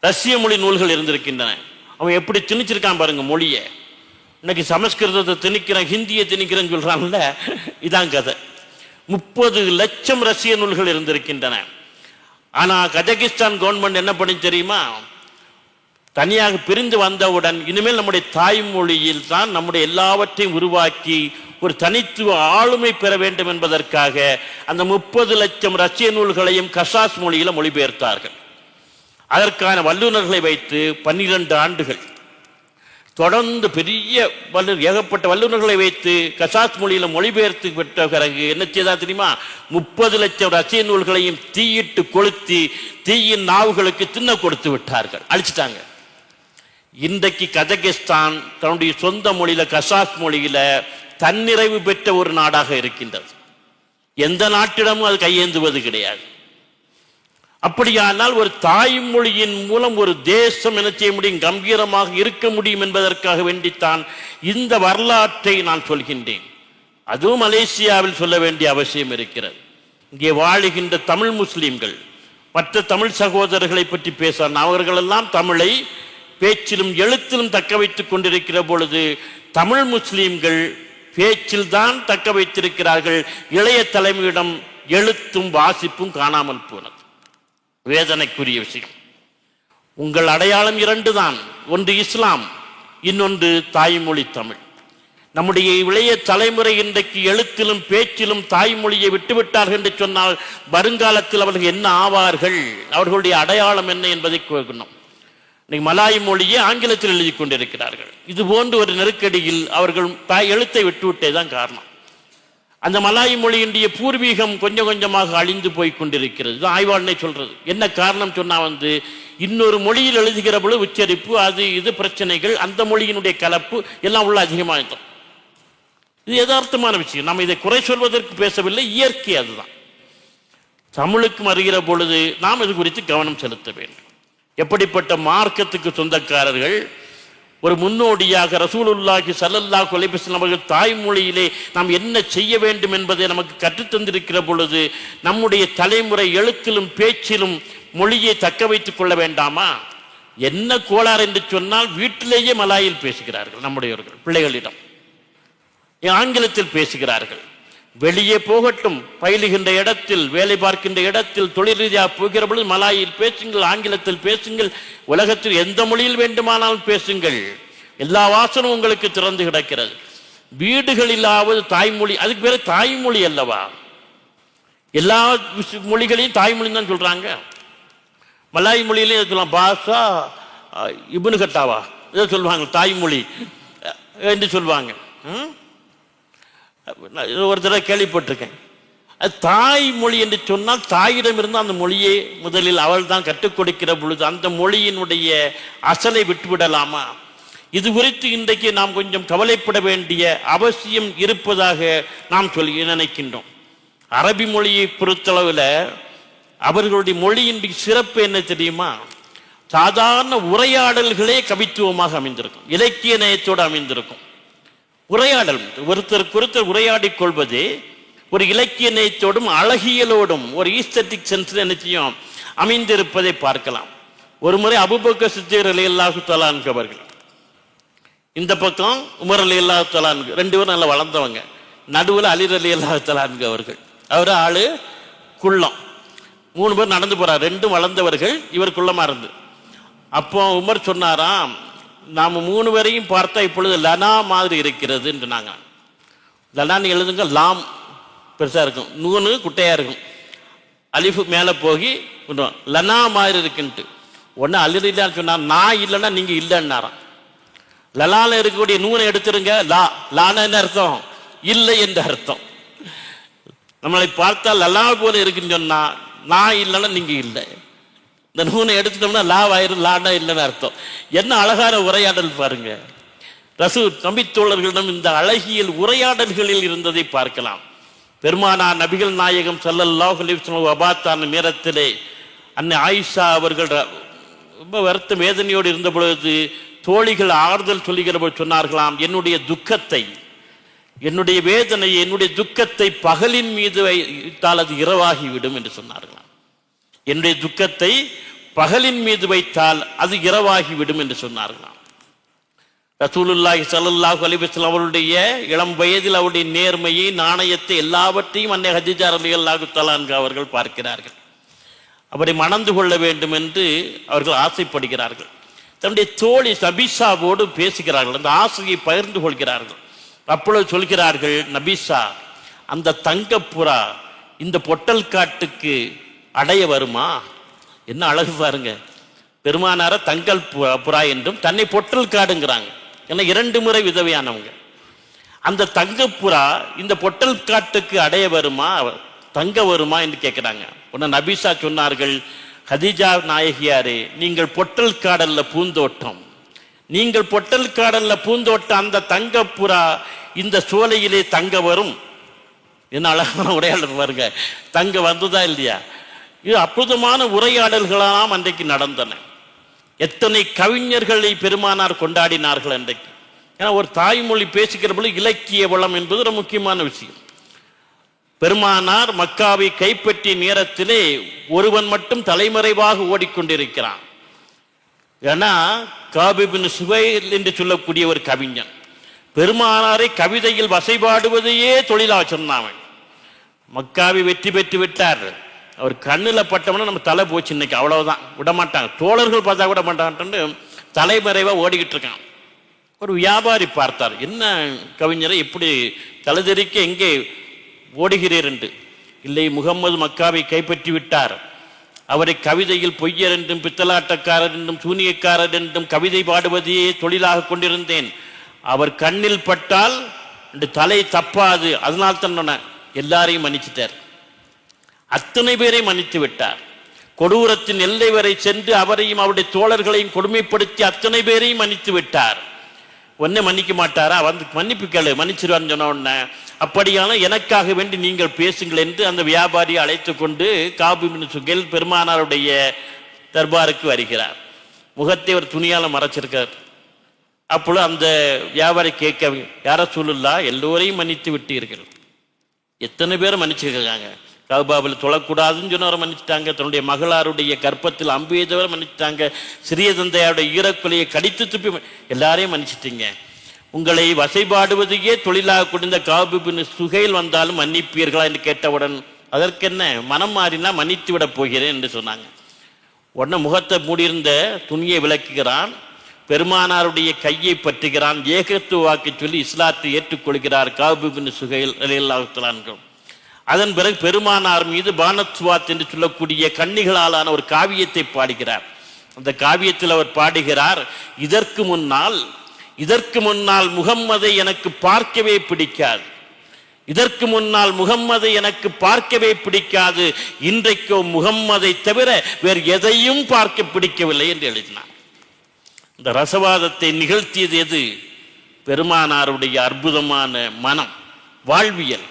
ரஷ்ய மொழி நூல்கள் இருந்திருக்கின்றன. அவன் எப்படி திணிச்சிருக்கான் பாருங்க மொழியை. இன்னைக்கு சமஸ்கிருதத்தை திணிக்கிறேன், ஹிந்தியை திணிக்கிறேன்னு சொல்றான்ல, இதான் கதை. 30 லட்சம் ரஷ்ய நூல்கள் இருந்திருக்கின்றன. ஆனா கஜகிஸ்தான் கவர்மெண்ட் என்ன பண்ணி தெரியுமா, தனியாக பிரிந்து வந்தவுடன் இனிமேல் நம்முடைய தாய்மொழியில் தான் நம்முடைய எல்லாவற்றையும் உருவாக்கி ஒரு தனித்துவ ஆளுமை பெற வேண்டும் என்பதற்காக அந்த 30 லட்சம் ரஷ்ய நூல்களையும் கசாஸ் மொழியில மொழிபெயர்த்தார்கள். அதற்கான வல்லுநர்களை வைத்து 12 ஆண்டுகள் தொடர்ந்து பெரிய ஏகப்பட்ட வல்லுநர்களை வைத்து கசாஸ் மொழியில மொழிபெயர்த்து பெற்ற பிறகு என்ன செய்தா தெரியுமா, 30 லட்சம் ரஷ்ய நூல்களையும் தீயிட்டு கொளுத்தி தீயின் நாவுகளுக்கு தின்ன கொடுத்து விட்டார்கள், அழிச்சிட்டாங்க. இன்றைக்கு கஜகிஸ்தான் தன்னுடைய சொந்த மொழியில கசாஸ் மொழியில தன்னிறைவு பெற்ற ஒரு நாடாக இருக்கின்றது. எந்த நாட்டிடமும் அது கையேந்துவது கிடையாது. அப்படியானால் ஒரு தாய்மொழியின் மூலம் ஒரு தேசம் என்ன செய்ய முடியும், கம்பீரமாக இருக்க முடியும் என்பதற்காக வேண்டித்தான் இந்த வரலாற்றை நான் சொல்கின்றேன். அதுவும் மலேசியாவில் சொல்ல வேண்டிய அவசியம் இருக்கிறது. இங்கே வாழுகின்ற தமிழ் முஸ்லிம்கள் மற்ற தமிழ் சகோதரர்களை பற்றி பேச, அவர்களெல்லாம் தமிழை பேச்சிலும் எழுத்திலும் தக்க வைத்துக் கொண்டிருக்கிற பொழுது தமிழ் முஸ்லிம்கள் பேச்சில் தான் தக்க வைத்திருக்கிறார்கள். இளைய தலைமையிடம் எழுத்தும் வாசிப்பும் காணாமல் போனது வேதனைக்குரிய விஷயம். உங்கள் அடையாளம் 2 தான், ஒன்று இஸ்லாம், இன்னொன்று தாய்மொழி தமிழ். நம்முடைய இளைய தலைமுறை இன்றைக்கு எழுத்திலும் பேச்சிலும் தாய்மொழியை விட்டுவிட்டார்கள் என்று சொன்னால் வருங்காலத்தில் அவர்கள் என்ன ஆவார்கள், அவர்களுடைய அடையாளம் என்ன என்பதை கேட்கணும். இன்னைக்கு மலாய் மொழியை ஆங்கிலத்தில் எழுதி கொண்டிருக்கிறார்கள். இது போன்ற ஒரு நெருக்கடியில் அவர்கள் எழுத்தை விட்டுவிட்டே தான் காரணம். அந்த மலாய் மொழியினுடைய பூர்வீகம் கொஞ்சம் கொஞ்சமாக அழிந்து போய் கொண்டிருக்கிறது. ஆய்வாளனை சொல்றது. என்ன காரணம் சொன்னா இன்னொரு மொழியில் எழுதுகிற பொழுது உச்சரிப்பு அது இது பிரச்சனைகள், அந்த மொழியினுடைய கலப்பு எல்லாம் உள்ள அதிகமாகிட்டோம். இது யதார்த்தமான விஷயம். நம்ம இதை குறை சொல்வதற்கு பேசவில்லை, இயற்கை அதுதான். தமிழுக்கு வருகிற பொழுது நாம் இது குறித்து கவனம் செலுத்த வேண்டும். எப்படிப்பட்ட மார்க்கத்துக்கு சொந்தக்காரர்கள் ஒரு முன்னோடியாக ரசூலுல்லாஹி ஸல்லல்லாஹு அலைஹி வஸல்லம் அவர்கள் தாய்மொழியிலே நாம் என்ன செய்ய வேண்டும் என்பதை நமக்கு கற்றுத்தந்திருக்கிற பொழுது நம்முடைய தலைமுறை எழுத்திலும் பேச்சிலும் மொழியை தக்க வைத்துக் கொள்ள வேண்டாமா? என்ன கோளாறு என்று சொன்னால் வீட்டிலேயே மலாயில் பேசுகிறார்கள். நம்முடையவர்கள் பிள்ளைகளிடம் ஆங்கிலத்தில் பேசுகிறார்கள். வெளியே போகட்டும், பயிலுகின்ற இடத்தில், வேலை பார்க்கின்ற இடத்தில், தொழில் ரீதியாக போகிற பொழுது மலாயில் பேசுங்கள், ஆங்கிலத்தில் பேசுங்கள், உலகத்தில் எந்த மொழியில் வேண்டுமானாலும் பேசுங்கள், எல்லா வாசனும் உங்களுக்கு திறந்து கிடக்கிறது. வீடுகளிலாவது தாய்மொழி, அதுக்கு பேர் தாய்மொழி அல்லவா? எல்லா மொழிகளையும் தாய்மொழி தான் சொல்றாங்க. மலாய் மொழியிலையும் சொல்லலாம், பாஷா இப்னு கட்டாவா இதை சொல்லுவாங்க, தாய்மொழி என்று சொல்லுவாங்க. ஒரு தடவை கேள்விப்பட்டிருக்கேன். தாய்மொழி என்று சொன்னால் தாயிடம் இருந்து அந்த மொழியை முதலில் அவள் தான் கற்றுக் கொடுக்கிற பொழுது அந்த மொழியினுடைய அசலை விட்டுவிடலாமா? இது குறித்து இன்றைக்கு நாம் கொஞ்சம் கவலைப்பட வேண்டிய அவசியம் இருப்பதாக நாம் சொல்லி நினைக்கின்றோம். அரபி மொழியை பொறுத்தளவில் அவர்களுடைய மொழியின் சிறப்பு என்ன தெரியுமா? சாதாரண உரையாடல்களே கவித்துவமாக அமைந்திருக்கும், இலக்கிய நயத்தோடு அமைந்திருக்கும். உரையாடல் ஒருத்தருக்கு ஒருத்தர் உரையாடி கொள்வது ஒரு இலக்கிய நயத்தோடும் அழகியலோடும் ஒரு ஈஸ்தட்டிக் சென்ஸ் என்ன செய்யும் அமைந்திருப்பதை பார்க்கலாம். ஒரு முறை அபூபக்கர் சித்திக் ரலியல்லாஹு தஆலா அன்ஹு அவர்கள், இந்த பக்கம் உமர் ரலியல்லாஹு தஆலா அன்ஹு, ரெண்டு பேரும் நல்லா வளர்ந்தவங்க, நடுவில் அலி ரலியல்லாஹு தஆலா அன்ஹு அவர்கள். அவர் ஆளு குள்ளம், 3 பேர் நடந்து போறார், ரெண்டும் வளர்ந்தவர்கள், இவர் குள்ளமா இருந்து. அப்போ உமர் சொன்னாராம், நாம 3 பேரையும் பார்த்தா இப்பொழுது லனா மாதிரி இருக்கிறது சொன்னாங்க. லனான்னு எழுதுங்க, லாம் பெருசா இருக்கும், நூனு குட்டையா இருக்கும், அலிஃபு மேல போகி லனா மாதிரி இருக்குன்ட்டு. ஒன்னு அலிரிலான்னு சொன்னா, நான் இல்லைன்னா நீங்க இல்லைன்னாராம். லலால இருக்கக்கூடிய நூனை எடுத்துருங்க, லா லான என்ன அர்த்தம்? இல்லை என்ற அர்த்தம். நம்மளை பார்த்தா லலா போல இருக்குன்னு சொன்னா நான் இல்லைன்னா நீங்க இல்லை, இந்த நூனை எடுத்துட்டோம்னா லாவாயிரும், லானா இல்லைன்னு அர்த்தம். என்ன அழகான உரையாடல் பாருங்க. நபித்தோழர்களிடம் இந்த அழகியல் உரையாடல்களில் இருந்ததை பார்க்கலாம். பெருமானார் நபிகள் நாயகம் ஸல்லல்லாஹு அலைஹி வஸல்லம் வபாத்தான நேரத்திலே அன்னை ஆயிஷா அவர்கள் ரொம்ப வருத்த வேதனையோடு இருந்த பொழுது தோழிகள் ஆறுதல் சொல்லுகிற போது சொன்னார்களாம், என்னுடைய துக்கத்தை, என்னுடைய வேதனையை, என்னுடைய துக்கத்தை பகலின் மீது வைத்தால் அது இரவாகிவிடும் என்று சொன்னார்களாம். என்னுடைய துக்கத்தை பகலின் மீது வைத்தால் அது இரவாகிவிடும் என்று சொன்னார்களாம். ரசூலுல்லாஹி ஸல்லல்லாஹு அலைஹி வஸல்லம் அவருடைய இளம் வயதில் அவருடைய நேர்மையை, நாணயத்தை, எல்லாவற்றையும் அன்னை ஹதீஜா ரலியல்லாஹு தஆலா அன்ஹா அவர்கள் பார்க்கிறார்கள். அவரை மணந்து கொள்ள வேண்டும் என்று அவர்கள் ஆசைப்படுகிறார்கள். தன்னுடைய தோழி நபிசாவோடு பேசுகிறார்கள், அந்த ஆசையை பகிர்ந்து கொள்கிறார்கள். அப்பொழுது சொல்கிறார்கள், நபிசா, அந்த தங்கப்புறா இந்த பொட்டல் காட்டுக்கு அடைய வருமா? என்ன அழகு பாருங்க. பெருமானார தங்கல் புறா என்றும் தன்னை பொட்டல் காடுங்கிறாங்க. ஏன்னா 2 முறை விதவையானவங்க. அந்த தங்கப்புறா இந்த பொட்டல் காட்டுக்கு அடைய வருமா, தங்க வருமா என்று கேட்கிறாங்க. உடனே நபிசா சொன்னார்கள், ஹதீஜா நாயகியாரே, நீங்கள் பொட்டல் காடல்ல பூந்தோட்டம், நீங்கள் பொட்டல் காடல்ல பூந்தோட்டம், அந்த தங்கப்புறா இந்த சோலையிலே தங்க வரும். என்ன அழகான உரையாடல் பாருங்க. தங்க வந்ததா இல்லையா? இது அற்புதமான உரையாடல்களாம் அன்றைக்கு நடந்தன. எத்தனை கவிஞர்களை பெருமானார் கொண்டாடினார்கள் அன்றைக்கு. ஏன்னா ஒரு தாய்மொழி பேசுகிற பொழுது இலக்கிய வளம் என்பது ஒரு முக்கியமான விஷயம். பெருமானார் மக்காவை கைப்பற்றிய நேரத்திலே ஒருவன் மட்டும் தலைமறைவாக ஓடிக்கொண்டிருக்கிறான். ஏன்னா காபிப் பின் சுவைல் என்று சொல்லக்கூடிய ஒரு கவிஞன் பெருமானாரை கவிதையில் வசைபாடுவதையே தொழிலாக சொன்னான். மக்காவை வெற்றி பெற்று விட்டார். அவர் கண்ணில் பட்டவன நம்ம தலை போச்சு இன்னைக்கு, அவ்வளவுதான், விடமாட்டாங்க. தோழர்கள் பார்த்தா கூட மாட்டாங்கன்னு தலைமறைவா ஓடிக்கிட்டு இருக்கான். ஒரு வியாபாரி பார்த்தார், என்ன கவிஞரை இப்படி தலைதெறிக்க எங்கே ஓடுகிறீர் என்று. இல்லை, முகம்மது மக்காவை கைப்பற்றி விட்டார், அவரை கவிதையில் பொய்யர் என்றும் பித்தலாட்டக்காரர் என்றும் சூனியக்காரர் என்றும் கவிதை பாடுவதையே தொழிலாக கொண்டிருந்தேன். அவர் கண்ணில் பட்டால் தலை தப்பாது, அதனால் தான் எல்லாரையும் மன்னிச்சிட்டார். அத்தனை பேரை மன்னித்து விட்டார். கொடூரத்தின் எல்லை வரை சென்று அவரையும் அவருடைய தோழர்களையும் கொடுமைப்படுத்தி அத்தனை பேரையும் மன்னித்து விட்டார். ஒன்னே மன்னிக்க மாட்டாரா? வந்து மன்னிப்பு கேளு, மன்னிச்சிருவான்னு சொன்ன உடனே, அப்படியான எனக்காக வேண்டி நீங்கள் பேசுங்கள் என்று அந்த வியாபாரியை அழைத்து கொண்டு காபு பின் சுஹைல் பெருமானாருடைய தர்பாருக்கு வருகிறார். முகத்தை ஒரு துணியால மறைச்சிருக்கார். அப்பொழுது அந்த வியாபாரி கேட்க, யார சொல்லுல்லா, எல்லோரையும் மன்னித்து விட்டீர்கள், எத்தனை பேரை மன்னிச்சிருக்காங்க, கௌபாவில் தொழக்கூடாதுன்னு சொன்னவரை மன்னிச்சிட்டாங்க, தன்னுடைய மகளாருடைய கற்பத்தில் அம்பு எய்தவரை மன்னிச்சிட்டாங்க, சிறிய தந்தையாருடைய ஈரக்கொலையை கடித்து துப்பி எல்லாரையும் மன்னிச்சிட்டீங்க, உங்களை வசைபாடுவதையே தொழிலாக கொண்டிருந்த காபு பின் சுஹைல் வந்தாலும் மன்னிப்பீர்களா என்று கேட்டவுடன், அதற்கென்ன, மனம் மாறினா மன்னித்து விட போகிறேன் என்று சொன்னாங்க. உடனே முகத்தை மூடியிருந்த துணியை விளக்குகிறான், பெருமானாருடைய கையை பற்றுகிறான், ஏகத்துவ வாக்கு சொல்லி இஸ்லாத்தை ஏற்றுக்கொள்கிறார் காபு பின் சுஹைல் ரலியல்லாஹு தஆலா. அதன் பிறகு பெருமானார் மீது பானத்வாத் என்று சொல்லக்கூடிய கன்னிகளாலான ஒரு காவியத்தை பாடுகிறார். அந்த காவியத்தில் அவர் பாடுகிறார், இதற்கு முன்னால் முகம்மதை எனக்கு பார்க்கவே பிடிக்காது, இதற்கு முன்னால் முகம்மதை எனக்கு பார்க்கவே பிடிக்காது, இன்றைக்கோ முகம்மதை தவிர வேறு எதையும் பார்க்க பிடிக்கவில்லை என்று எழுதினார். இந்த ரசவாதத்தை நிகழ்த்தியது எது? பெருமானாருடைய அற்புதமான மனம், வாழ்வியல்,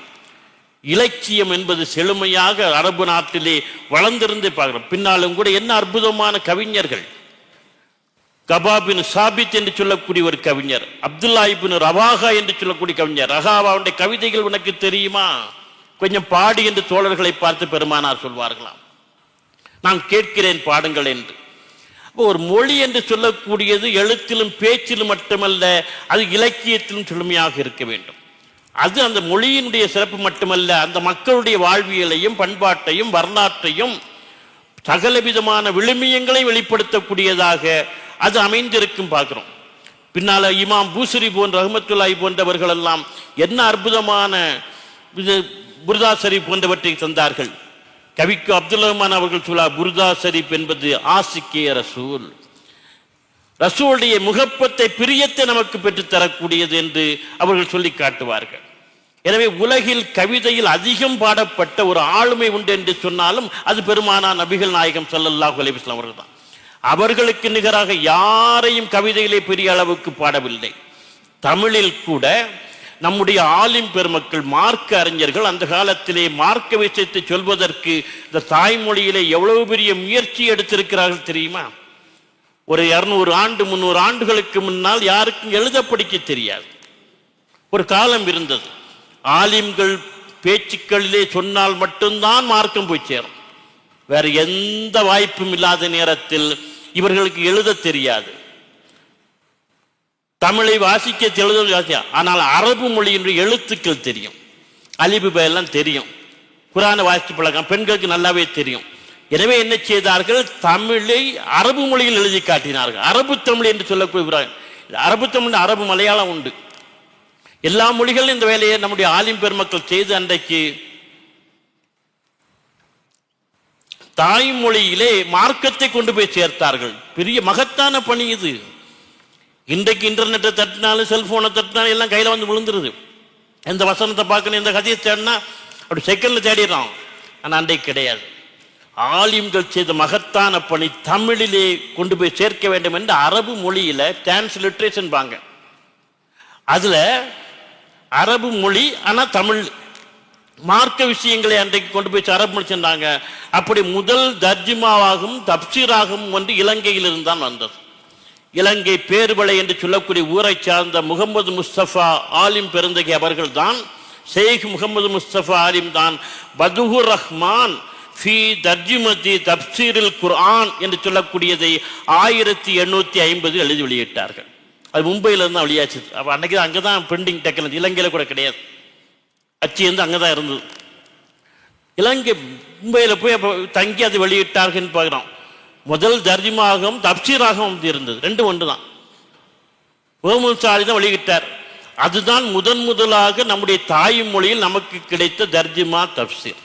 இலக்கியம் என்பது செழுமையாக அரபு நாட்டிலே வளர்ந்திருந்து பார்க்கிறோம். பின்னாலும் கூட என்ன அற்புதமான கவிஞர்கள்! கபாபின் சாபித் என்று சொல்லக்கூடிய ஒரு கவிஞர், அப்துல்லா இப்னு ரவாஹா என்று சொல்லக்கூடிய கவிஞர், ரஹாவாவுடைய கவிதைகள் உனக்கு தெரியுமா, கொஞ்சம் பாடி என்று தோழர்களை பார்த்து பெருமானார் சொல்வார்களாம். நான் கேட்கிறேன் பாடுங்கள் என்று. ஒரு மொழி என்று சொல்லக்கூடியது எழுத்திலும் பேச்சிலும் மட்டுமல்ல, அது இலக்கியத்திலும் செழுமையாக இருக்க வேண்டும். அது அந்த மொழியினுடைய சிறப்பு மட்டுமல்ல, அந்த மக்களுடைய வாழ்வியலையும் பண்பாட்டையும் வரலாற்றையும் சகலவிதமான விழுமியங்களை வெளிப்படுத்தக்கூடியதாக அது அமைந்திருக்கும் பார்க்கிறோம். பின்னால இமாம் பூசரி போன்ற ரஹ்மத்துல்லாஹி போன்றவர்கள் எல்லாம் என்ன அற்புதமான புர்தா ஷரீப் போன்றவற்றை தந்தார்கள். கவிக்கு அப்துல் ரஹ்மான் அவர்கள் சொல்ல, புர்தா ஷரீப் என்பது ஆசிக்கே ரசூல், ரசூலுடைய முகப்பத்தை பிரியத்தை நமக்கு பெற்று தரக்கூடியது என்று அவர்கள் சொல்லி காட்டுவார்கள். எனவே உலகில் கவிதையில் அதிகம் பாடப்பட்ட ஒரு ஆளுமை உண்டு என்று சொன்னாலும் அது பெருமானார் நபிகள் நாயகம் ஸல்லல்லாஹு அலைஹி வஸல்லம் அவர்கள் தான். அவர்களுக்கு நிகராக யாரையும் கவிதையிலே பெரிய அளவுக்கு பாடவில்லை. தமிழில் கூட நம்முடைய ஆலிம் பெருமக்கள், மார்க்க அறிஞர்கள் அந்த காலத்திலே மார்க்க விஷயத்தை சொல்வதற்கு இந்த தாய்மொழியிலே எவ்வளவு பெரிய முயற்சி எடுத்திருக்கிறார்கள் தெரியுமா? ஒரு 200 ஆண்டு 300 ஆண்டுகளுக்கு முன்னால் யாருக்கும் எழுத படிக்க தெரியாது ஒரு காலம் இருந்தது. ஆலிம்கள் பேச்சுக்களிலே சொன்னால் மட்டும்தான் மார்க்கம் போய் சேரும். வேற எந்த வாய்ப்பும் இல்லாத நேரத்தில் இவர்களுக்கு எழுத தெரியாது, தமிழை வாசிக்க எழுத, ஆனால் அரபு மொழியினுடைய எழுத்துக்கள் தெரியும், அலிபு எல்லாம் தெரியும், குர்ஆனை வாசித்து பழக்கம் பெண்களுக்கு நல்லாவே தெரியும். எனவே என்ன செய்தார்கள், தமிழை அரபு மொழியில் எழுதி காட்டினார்கள். அரபு தமிழ் என்று சொல்லக்கூடிய அரபு தமிழ், அரபு மலையாளம் உண்டு, எல்லா மொழிகளும் இந்த வேலையை நம்முடைய ஆலிம் பெருமக்கள் செய்து அன்றைக்கு தாய்மொழியிலே மார்க்கத்தை கொண்டு போய் சேர்த்தார்கள். பெரிய மகத்தான பணி இது. இன்றைக்கு இன்டர்நெட்டை தட்டினாலும் செல்போனை தட்டினாலும் எல்லாம் கையில வந்து விழுந்துருது. எந்த வசனத்தை பார்க்கணும், எந்த கதையை தேடினா அப்படி செகண்ட்ல தேடிடுறோம். ஆனால் அன்றைக்கு கிடையாது. ஆலிம்கள் செய்த மகத்தான பணி தமிழிலே கொண்டு போய் சேர்க்க வேண்டும் என்று அரபு மொழியில டிரான்ஸ்லிட்ரேஷன் பாங்க, அதுல அரபு மொழி ஆனா தமிழ் மார்க்க விஷயங்களை அன்றைக்கு கொண்டு போய் அரபு மொழி சென்றாங்க. அப்படி முதல் தர்ஜிமாவாகவும் தப்சீராகவும் ஒன்று இலங்கையில் இருந்தான் வந்தது. இலங்கை பேர்வளை என்று சொல்லக்கூடிய ஊரை சார்ந்த முகமது முஸ்தபா ஆலிம் பெருந்தகை அவர்கள் தான், ஷேக் முகமது முஸ்தபா ஆலிம் தான் பதுஹுர் ரஹ்மான் ஃபி தர்ஜிமதி தப்சீரில் குர்ஆன் என்று சொல்லக்கூடியதை 1850 எழுதி வெளியிட்டார்கள். அது மும்பையில இருந்து வெளியாச்சு. அப்போ அன்னைக்கு அங்கதான் பிரிண்டிங் டெக்னாலஜி, இலங்கையில கூட கிடையாது, அச்சு வந்து அங்கதான் இருந்தது. இலங்கை மும்பையில போய் தங்கி அதை வெளியிட்டார்கள் பார்க்கிறோம். முதல் தர்ஜிமாகவும் தப்சீராகவும் இருந்தது, ரெண்டும் ஒன்று தான். முகமது சாலி தான் வெளியிட்டார். அதுதான் முதலாக நம்முடைய தாய் மொழியில் நமக்கு கிடைத்த தர்ஜிமா தப்சீர்.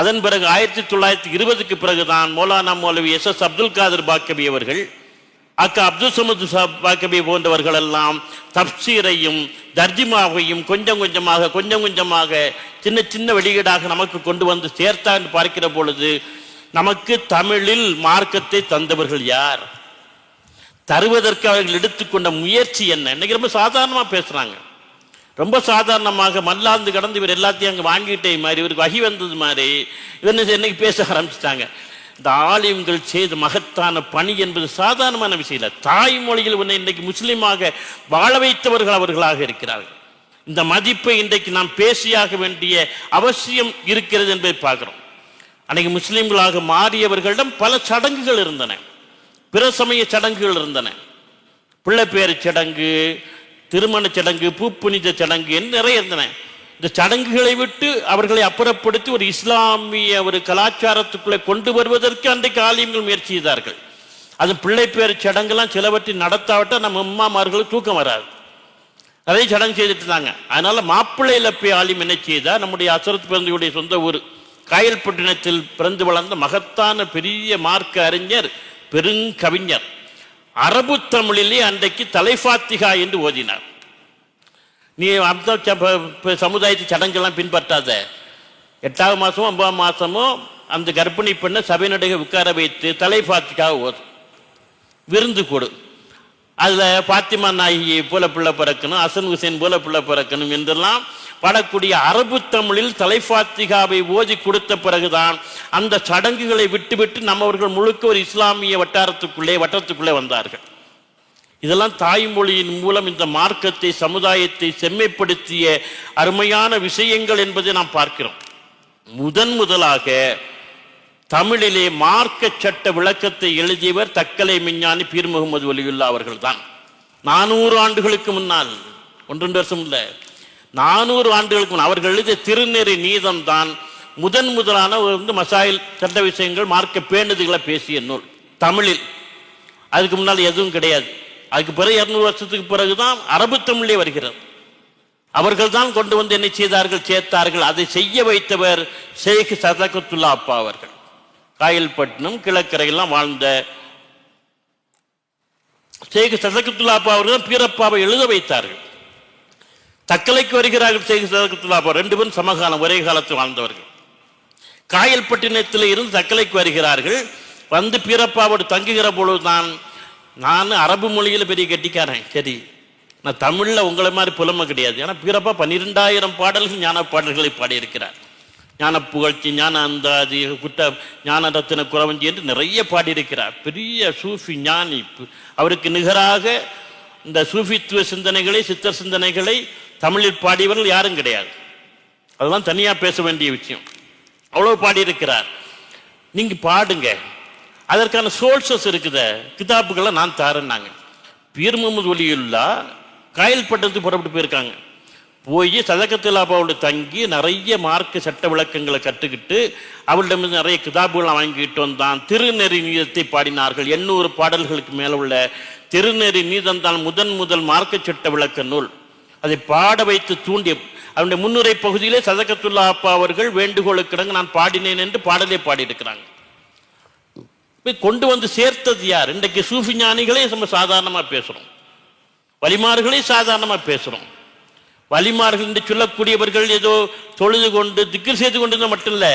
அதன் பிறகு 1920க்கு பிறகுதான் மௌலானா மௌலவி SS அப்துல் காதர் பாக்கவி அவர்கள், அக்கா அப்துல் சமது பாக்கவி போன்றவர்கள் எல்லாம் தப்சீரையும் தர்ஜிமாவையும் கொஞ்சம் கொஞ்சமாக சின்ன சின்ன வெளியீடாக நமக்கு கொண்டு வந்து சேர்த்தான் பார்க்கிற பொழுது நமக்கு தமிழில் மார்க்கத்தை தந்தவர்கள் யார், தருவதற்கு அவர்கள் எடுத்துக்கொண்ட முயற்சி என்ன? இன்னைக்கு ரொம்ப சாதாரணமாக பேசுறாங்க. ரொம்ப சாதாரணமாக மல்லாந்து கடந்து இவர் எல்லாத்தையும் அங்கே வாங்கிட்டே மாதிரி, இவருக்கு வகி வந்தது மாதிரி இவர் இன்னைக்கு பேச ஆரம்பிச்சிட்டாங்க. இந்த ஆலிம்கள் செய்த மகத்தான பணி என்பது சாதாரணமான விஷயம் இல்லை. தாய்மொழியில் உன்னை இன்றைக்கு முஸ்லீமாக வாழ வைத்தவர்கள் அவர்களாக இருக்கிறார்கள். இந்த மதிப்பை இன்றைக்கு நாம் பேசியாக வேண்டிய அவசியம் இருக்கிறது என்பதை பார்க்கிறோம். அன்னைக்கு முஸ்லீம்களாக மாறியவர்களிடம் பல சடங்குகள் இருந்தன, பிற சமய சடங்குகள் இருந்தன. பிள்ளை பேரு சடங்கு, திருமண சடங்கு, பூப்புனித சடங்கு என்று நிறைய இருந்தன. இந்த சடங்குகளை விட்டு அவர்களை அப்புறப்படுத்தி ஒரு இஸ்லாமிய ஒரு கலாச்சாரத்துக்குள்ளே கொண்டு வருவதற்கு அன்றைக்கு ஆலிம்கள் முயற்சி செய்தார்கள். அது பிள்ளை பேர் சடங்குலாம் சிலவற்றை நடத்தாவிட்டால் நம்ம அம்மாமார்களுக்கு தூக்கம் வராது. நிறைய சடங்கு செய்துட்டு இருந்தாங்க. அதனால மாப்பிள்ளையில போய் ஆலிம் என்ன செய்தார், நம்முடைய அசரத் பிறந்தையுடைய சொந்த ஊர் காயல்பட்டினத்தில் பிறந்து வளர்ந்த மகத்தான பெரிய மார்க்க அறிஞர், பெருங்கவிஞர், அரபு தமிழிலே அன்றைக்கு தலைஃபாத்திகா என்று ஓதினார். நீ அந்த சமுதாயத்து சடங்கெல்லாம் பின்பற்றாத, 8ஆவது மாசமோ 9ஆவது மாசமோ அந்த கர்ப்பிணி பெண்ணை சபை நடுக உட்கார வைத்து தலைஃபாத்திகா ஓது, விருந்து கொடு, அதில் பாத்திமா நாயகி போல பிள்ளை பிறக்கணும், ஹசன் ஹுசேன் போல பிள்ளை பிறக்கணும் என்றெல்லாம் பாடக்கூடிய அரபு தமிழில் தலைஃபாத்திகாவை ஓதி கொடுத்த பிறகுதான் அந்த சடங்குகளை விட்டுவிட்டு நம்மவர்கள் முழுக்க ஒரு இஸ்லாமிய வட்டத்துக்குள்ளே வந்தார்கள். இதெல்லாம் தாய்மொழியின் மூலம் இந்த மார்க்கத்தை, சமுதாயத்தை செம்மைப்படுத்திய அருமையான விஷயங்கள் என்பதை நாம் பார்க்கிறோம். முதலாக தமிழிலே மார்க்க சட்ட விளக்கத்தை எழுதியவர் தக்கலை விஞ்ஞானி பீர் முகமது வலியுல்லா அவர்கள் தான். 400 ஆண்டுகளுக்கு முன்னால், 1-2 வருஷம் இல்லை, 400 ஆண்டுகளுக்கு முன் அவர்கள் எழுதிய திருநெறி நீதம் தான் முதலான மசாயில் சட்ட விஷயங்கள், மார்க்க பேணுதுகளை பேசிய நூல் தமிழில். அதுக்கு முன்னால் எதுவும் கிடையாது. அதுக்கு பிறகு 200 வருஷத்துக்கு பிறகுதான் அரபு தமிழே வருகிறது. அவர்கள் தான் கொண்டு வந்து என்ன செய்தார்கள், சேர்த்தார்கள். அதை செய்ய வைத்தவர் ஷேக் சதகத்துல்லா அப்பா அவர்கள். காயல்பட்டினம் கிழக்கரையெல்லாம் வாழ்ந்த ஷேக் சதகத்துல்லா அப்பா அவர்கள் பீரப்பாவை எழுத வைத்தார்கள். தக்கலைக்கு வருகிறார்கள் ஷேக் சதகத்துல்லா அப்பா, 2 பேரும் சமகாலம், ஒரே காலத்தில் வாழ்ந்தவர்கள். காயல்பட்டினத்தில் இருந்து தக்கலைக்கு வருகிறார்கள். வந்து பீரப்பாவோடு தங்குகிற பொழுதுதான், நான் அரபு மொழியில் பெரிய கெட்டிக்காரன், சரி நான் தமிழில் உங்களை மாதிரி புலமை கிடையாது. ஏன்னா பீரப்பா 12,000 பாடல்கள் ஞான பாடல்களை பாடியிருக்கிறார். ஞான புகழ்ச்சி, ஞான அந்தாதி, ஞான ரத்தின குறவஞ்சி என்று நிறைய பாடியிருக்கிறார். பெரிய சூஃபி ஞானி. அவருக்கு நிகராக இந்த சூஃபித்துவ சிந்தனைகளை, சித்தர் சிந்தனைகளை தமிழில் பாடியவர்கள் யாரும் கிடையாது. அதெல்லாம் தனியாக பேச வேண்டிய விஷயம். அவ்வளோ பாடியிருக்கிறார். நீங்க பாடுங்க, அதற்கான சோர்சஸ் இருக்குத, கிதாப்புகளை நான் தாரேன்னாங்க. பீர் முகமது வலியுல்லா காயல்பட்டத்துக்கு புறப்பட்டு போயிருக்காங்க. போய் சதகத்துல்லாப்பாவோட தங்கி நிறைய மார்க்க சட்ட விளக்கங்களை கற்றுக்கிட்டு அவரிடமிருந்து நிறைய கிதாபுகளை வாங்கிட்டு வந்தான். திருநெறி நீதத்தை பாடினார்கள். 800 பாடல்களுக்கு மேலே உள்ள திருநெறி நீதம் தான் முதல் மார்க்க சட்ட விளக்க நூல். அதை பாட வைத்து தூண்டிய அவருடைய முன்னுரை பகுதியிலே சதகத்துல்லா அப்பா அவர்கள் வேண்டுகோளுக்கிடங்க நான் பாடினேன் என்று பாடலே பாடியிருக்கிறாங்க. கொண்டு வந்து சேர்த்தது யார்? இன்றைக்கு சூஃபி ஞானிகளே நம்ம சாதாரணமாக பேசுகிறோம், வலிமார்களே சாதாரணமாக பேசுகிறோம். வலிமார்கள் என்று சொல்லக்கூடியவர்கள் ஏதோ தொழுது கொண்டு திக்ர் செய்து கொண்டு மட்டும் இல்லை,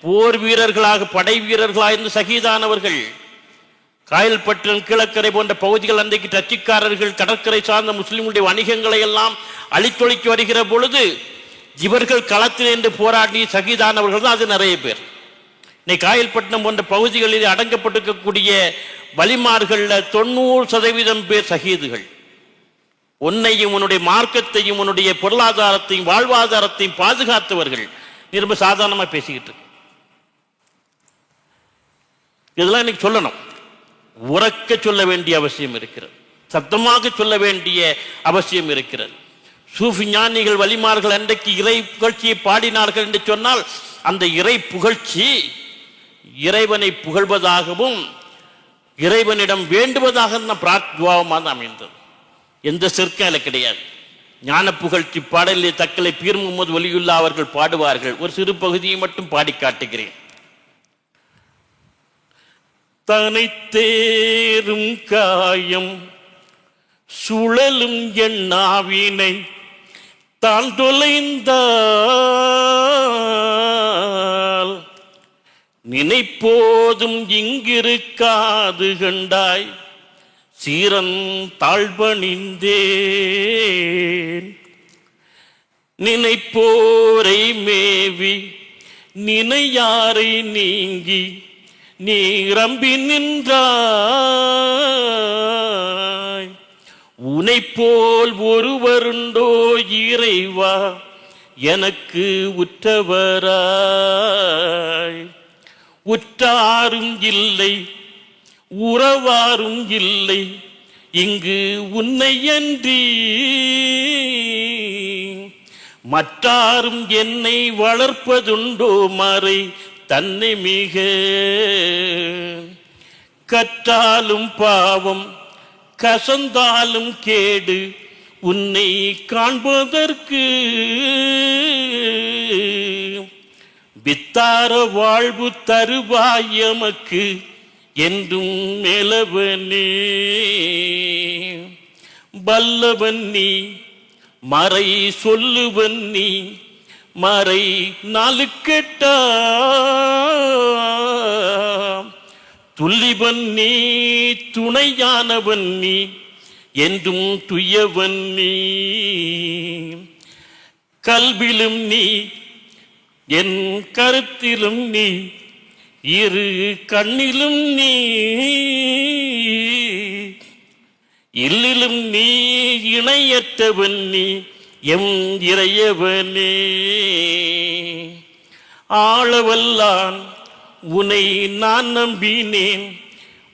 போர் வீரர்களாக, படை வீரர்களாக இருந்து சகிதானவர்கள். காயல்பட்டினம், கீழக்கரை போன்ற பகுதிகள் அன்றைக்கு டச்சுக்காரர்கள், கடற்கரை சார்ந்த முஸ்லிம்களுடைய வணிகங்களை எல்லாம் அழித்தொழிக்க வருகிற பொழுது இவர்கள் களத்தில் என்று போராடி சகிதானவர்கள் தான். அது நிறைய பேர். இன்னைக்கு காயல்பட்டினம் போன்ற பகுதிகளில் அடங்கப்பட்டிருக்கக்கூடிய வலிமார்கள்ல 90% பேர் சகீதுகள். உன்னையும் உன்னுடைய மார்க்கத்தையும் உன்னுடைய பொருளாதாரத்தையும் வாழ்வாதாரத்தையும் பாதுகாத்தவர்கள். நீ ரொம்ப சாதாரணமா பேசிக்கிட்டு இதெல்லாம் இன்னைக்கு சொல்லணும். உறக்க சொல்ல வேண்டிய அவசியம் இருக்கிறது, சத்தமாக சொல்ல வேண்டிய அவசியம் இருக்கிறது. சூஃபி ஞானிகள், வலிமார்கள் அன்றைக்கு இறை புகழ்ச்சியை பாடினார்கள் என்று சொன்னால் அந்த இறை புகழ்ச்சி இறைவனை புகழ்வதாகவும் இறைவனிடம் வேண்டுவதாக பிரார்த்துவாமாக அமைந்தது. எந்த சிற்கம் அதில் கிடையாது. ஞான புகழ்ச்சி பாடலில் தக்கலை பீர் முகமது வலியுல்லா அவர்கள் பாடுவார்கள். ஒரு சிறு பகுதியை மட்டும் பாடி காட்டுகிறேன். தனைத்தேரும் காயம் சுழலும் எண்ணாவினை தான் தொலைந்தால் நினைப்போதும் இங்கிருக்காது கண்டாய் சீரன் தாழ்வணிந்தேன். நினைப்போரை மேவி நினையாரை நீங்கி நீ ரம்பி நின்றாய். உனை போல் ஒருவருண்டோ இறைவா எனக்கு உற்றவராய். உற்றாரும் இல்லை உறவாரும் இல்லை இங்கு உன்னையன்றி மற்றாரும் என்னை வளர்ப்பதுண்டோ மறை தன்னை மிக. கற்றாலும் பாவம் கசந்தாலும் கேடு உன்னை காண்பதற்கு வித்தார வாழ்வு தருவாய் எமக்கு என்றும் மேலவனே. வல்லவன் நீ மறை சொல்லுவன் நீ மறை நாளுக்கெட்டா துல்லிவன் நீ துணையானவன் நீ என்றும் துயவன் நீ. கல்விலும் நீ என் கருத்திலும் நீ இரு கண்ணிலும் நீ இல்லிலும் நீ இணையற்றவன் நீ எம் இறையவனே. ஆளவல்லான் உனை நான் நம்பினேன்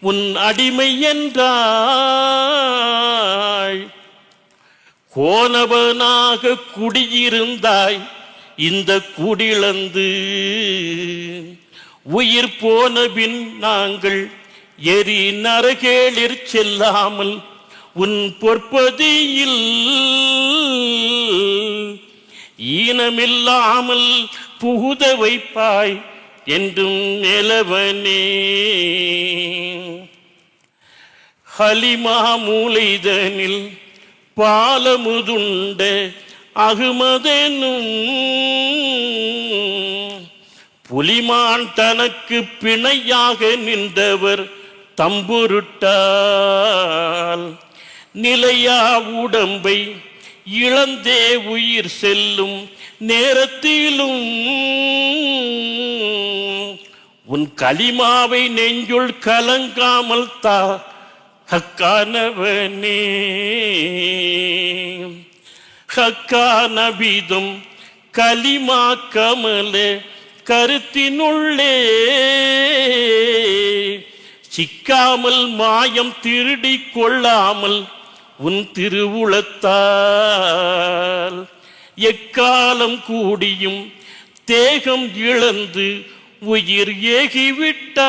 உன் அடிமை என்றாய். கோணவனாக குடியிருந்தாய் இந்த குடிளந்து உயிர் போனபின் நாங்கள் எரி நரகேளிர் செல்லாமல் உன் பொற்பதியில் ஈனமில்லாமல் புகுத வைப்பாய் என்றும் நிலவனே. ஹலிமா மூலைதனில் பாலமுதுண்ட அகுமதெனும் புலிமான் தனக்கு பிணையாக நின்றவர் தம்புருட்டால் நிலையா உடம்பை இழந்தே உயிர் செல்லும் நேரத்திலும் உன் களிமாவை நெஞ்சுள் கலங்காமல் தா ஹக்கானவனே. ஹக்கானபிதும் களிமா கமல கருத்தினுள்ளே சிக்காமல் மாயம் திருடி கொள்ளாமல் உன் திருவுளத்தால் எக்காலம் கூடியும் தேகம் இழந்து உயிர் ஏகிவிட்டால்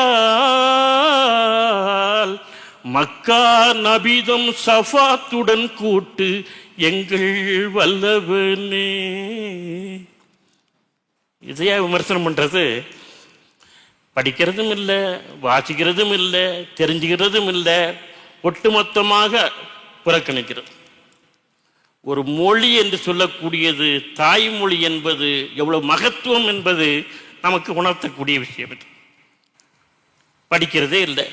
மக்கா நபிதம் சஃபாத்துடன் கூட்டு எங்கள் வல்லவனே. இதையா விமர்சனம் பண்றது? படிக்கிறதும் இல்லை, வாசிக்கிறதும் இல்லை, தெரிஞ்சுக்கிறதும் இல்லை, ஒட்டுமொத்தமாக புறக்கணிக்கிறது. ஒரு மொழி என்று சொல்லக்கூடியது, தாய்மொழி என்பது எவ்வளவு மகத்துவம் என்பது நமக்கு உணர்த்தக்கூடிய விஷயம். இது படிக்கிறதே இல்லை.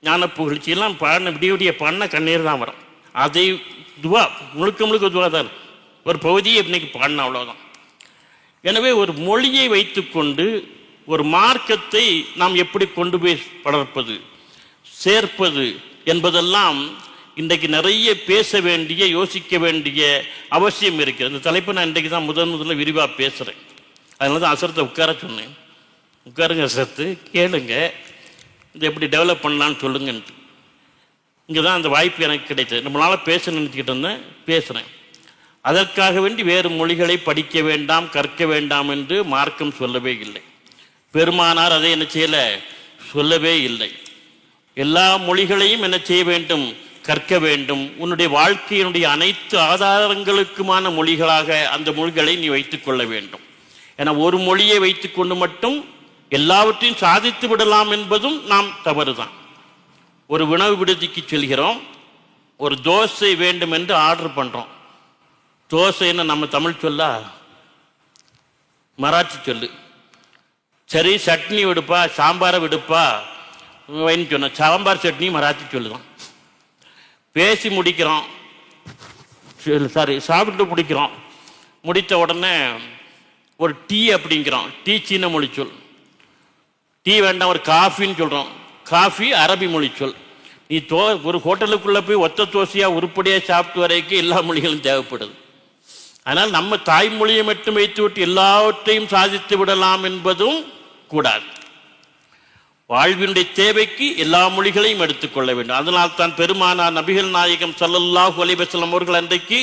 ஞான புகழ்ச்சியெல்லாம் பாடின விடிய விடிய பாடின கண்ணீர் தான் வரும். அதை துவா முழுக்க முழுக்க துவா தான். ஒரு பகுதியை இன்னைக்கு பாடின அவ்வளோதான். எனவே ஒரு மொழியை வைத்துக்கொண்டு ஒரு மார்க்கத்தை நாம் எப்படி கொண்டு போய் படர்ப்பது, சேர்ப்பது என்பதெல்லாம் இன்றைக்கு நிறைய பேச வேண்டிய, யோசிக்க வேண்டிய அவசியம் இருக்கிறது. இந்த தலைப்பை நான் இன்றைக்கு தான் முதல்ல விரிவாக பேசுகிறேன். அதனால தான் அசரத்தை உட்கார சொன்னேன். உட்காருங்க அசரத்து, கேளுங்க, இதை எப்படி டெவலப் பண்ணலான்னு சொல்லுங்கன்ட்டு. இங்கே தான் அந்த வாய்ப்பு எனக்கு கிடைத்தது. நம்மளால் பேச நினச்சிக்கிட்டு இருந்தேன், பேசுகிறேன். அதற்காக வேண்டி வேறு மொழிகளை படிக்க வேண்டாம், கற்க வேண்டாம் என்று மார்க்கம் சொல்லவே இல்லை. பெருமானார் அதை என்ன செய்யலை, சொல்லவே இல்லை. எல்லா மொழிகளையும் என்ன செய்ய வேண்டும், கற்க வேண்டும். உன்னுடைய வாழ்க்கையினுடைய அனைத்து ஆதாரங்களுக்குமான மொழிகளாக அந்த மொழிகளை நீ வைத்துக்கொள்ள வேண்டும். ஏன்னா ஒரு மொழியை வைத்துக்கொண்டு மட்டும் எல்லாவற்றையும் சாதித்து விடலாம் என்பதும் நாம் தவறுதான். ஒரு உணவு விடுதிக்கு செல்கிறோம், ஒரு தோசை வேண்டும் என்று ஆர்டர் பண்ணுறோம். தோசைன்னு நம்ம தமிழ் சொல்ல மராத்தி சொல்லு. சரி சட்னி விடுப்பா, சாம்பாரை விடுப்பா வைன்னு சொன்ன சாம்பார் சட்னி மராத்தி சொல்லுதான். பேசி முடிக்கிறோம், சாப்பிட்டு முடிக்கிறோம். முடித்த உடனே ஒரு டீ அப்படிங்கிறோம், டீ சீன மொழி சொல். டீ வேண்டாம் ஒரு காஃபின்னு சொல்கிறோம், காஃபி அரபி மொழி சொல். நீ ஒரு ஹோட்டலுக்குள்ளே போய் ஒத்த தோசையாக உருப்படியாக சாப்பிட்டு வரைக்கும் எல்லா மொழிகளும் தேவைப்படுது. அதனால் நம்ம தாய்மொழியை மட்டும் வைத்துவிட்டு எல்லாவற்றையும் சாதித்து விடலாம் என்பதும் கூடாது. வாழ்வினுடைய தேவைக்கு எல்லா மொழிகளையும் எடுத்துக்கொள்ள வேண்டும். அதனால் தான் பெருமானார் நபிகள் நாயகம் ஸல்லல்லாஹு அலைஹி வஸல்லம் அவர்கள் அன்றைக்கு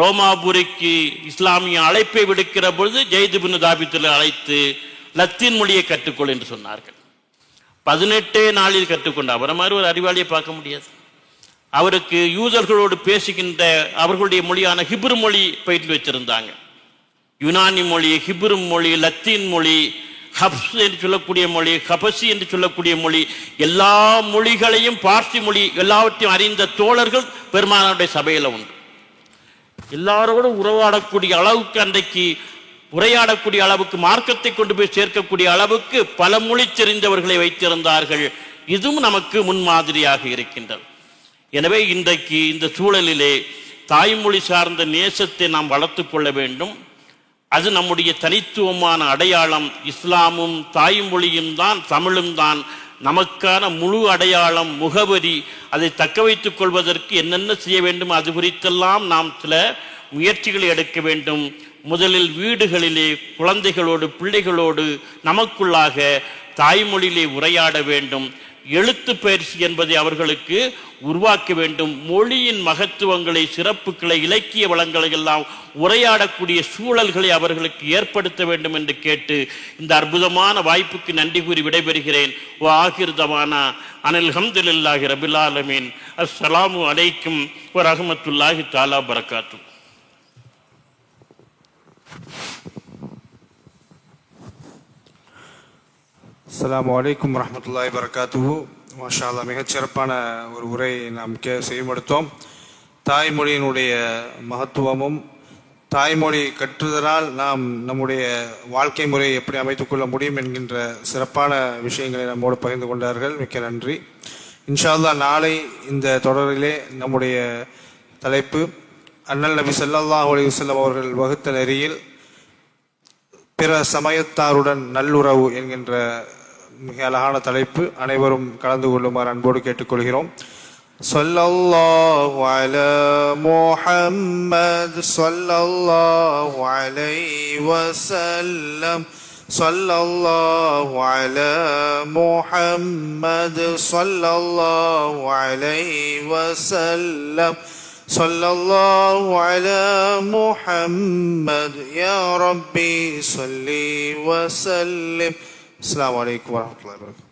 ரோமாபுரிக்கு இஸ்லாமிய அழைப்பை விடுக்கிற பொழுது ஜெயித் பின் தாபித்தில் அழைத்து லத்தீன் மொழியை கற்றுக்கொள் என்று சொன்னார்கள். 18 நாளில் கற்றுக்கொண்டார். அவரை மாதிரி ஒரு அறிவாளியை பார்க்க முடியாது. அவருக்கு யூதர்களோடு பேசுகின்ற அவர்களுடைய மொழியான ஹிப்ரு மொழி பயிற்சி வச்சிருந்தாங்க. யுனானி மொழி, ஹிப்ரு மொழி, லத்தீன் மொழி, ஹப்ஸ் என்று சொல்லக்கூடிய மொழி, ஹபசி என்று சொல்லக்கூடிய மொழி, எல்லா மொழிகளையும் பார்சி மொழி எல்லாவற்றையும் அறிந்த தோழர்கள் பெருமானாருடைய சபையில் உண்டு. எல்லாரோடும் உறவாடக்கூடிய அளவுக்கு அன்றைக்கு உரையாடக்கூடிய அளவுக்கு மார்க்கத்தை கொண்டு போய் சேர்க்கக்கூடிய அளவுக்கு பல மொழி தெரிந்தவர்களை வைத்திருந்தார்கள். இதுவும் நமக்கு முன்மாதிரியாக இருக்கின்றது. எனவே இன்றைக்கு இந்த சூழலிலே தாய்மொழி சார்ந்த நேசத்தை நாம் வளர்த்து கொள்ள வேண்டும். அது நம்முடைய தனித்துவமான அடையாளம். இஸ்லாமும் தாய்மொழியும் தான், தமிழும் தான் நமக்கான முழு அடையாளம், முகவரி. அதை தக்க வைத்துக் கொள்வதற்கு என்னென்ன செய்ய வேண்டும் அது குறித்தெல்லாம் நாம் சில முயற்சிகளை எடுக்க வேண்டும். முதலில் வீடுகளிலே குழந்தைகளோடு பிள்ளைகளோடு நமக்குள்ளாக தாய்மொழியிலே உரையாட வேண்டும். எழுத்து பயிற்சி என்பதை அவர்களுக்கு உருவாக்க வேண்டும். மொழியின் மகத்துவங்களை, சிறப்புகளை, இலக்கிய வளங்களை எல்லாம் உரையாடக்கூடிய சூழல்களை அவர்களுக்கு ஏற்படுத்த வேண்டும் என்று கேட்டு இந்த அற்புதமான வாய்ப்புக்கு நன்றி கூறி விடைபெறுகிறேன். ஆகிர் தவானா அனில் ஹம்துலில்லாஹி ரபில் ஆலமீன். அஸ்ஸலாமு அலைக்கும் வரஹ்மத்துல்லாஹி தஆலா பரக்காத்து. அஸ்ஸலாமு அலைக்கும் வரஹ்மத்துல்லாஹி வபரகாத்துஹு. மாஷா அல்லாஹ், மிகச்சிறப்பான ஒரு உரை நாம் செய்யப்படுத்தோம். தாய்மொழியினுடைய மகத்துவமும் தாய்மொழி கற்றுதலால் நாம் நம்முடைய வாழ்க்கை முறையை எப்படி அமைத்துக்கொள்ள முடியும் என்கின்ற சிறப்பான விஷயங்களை நம்மோடு பகிர்ந்து கொண்டார்கள். மிக்க நன்றி. இன்ஷா அல்லாஹ், நாளை இந்த தொடரிலே நம்முடைய தலைப்பு அண்ணல் நபி ஸல்லல்லாஹு அலைஹி வஸல்லம் அவர்கள் வகுத்த நெறியில் பிற சமயத்தாருடன் நல்லுறவு என்கின்ற மிக அழகான தலைப்பு. அனைவரும் கலந்து கொள்ளுமாறு அன்போடு கேட்டுக்கொள்கிறோம். ஸல்லல்லாஹு அலா முஹம்மத் ஸல்லல்லாஹு அலைஹி வஸல்லம் ஸல்லல்லாஹு அலா முஹம்மத் ஸல்லல்லாஹு அலைஹி வஸல்லம் ஸல்லல்லாஹு அலா முஹம்மத் யா ரப்பி ஸல்லி வஸல்லிம். அஸ்ஸலாமு அலைக்கும் வரஹ்மத்துல்லாஹி வபரகாத்துஹு.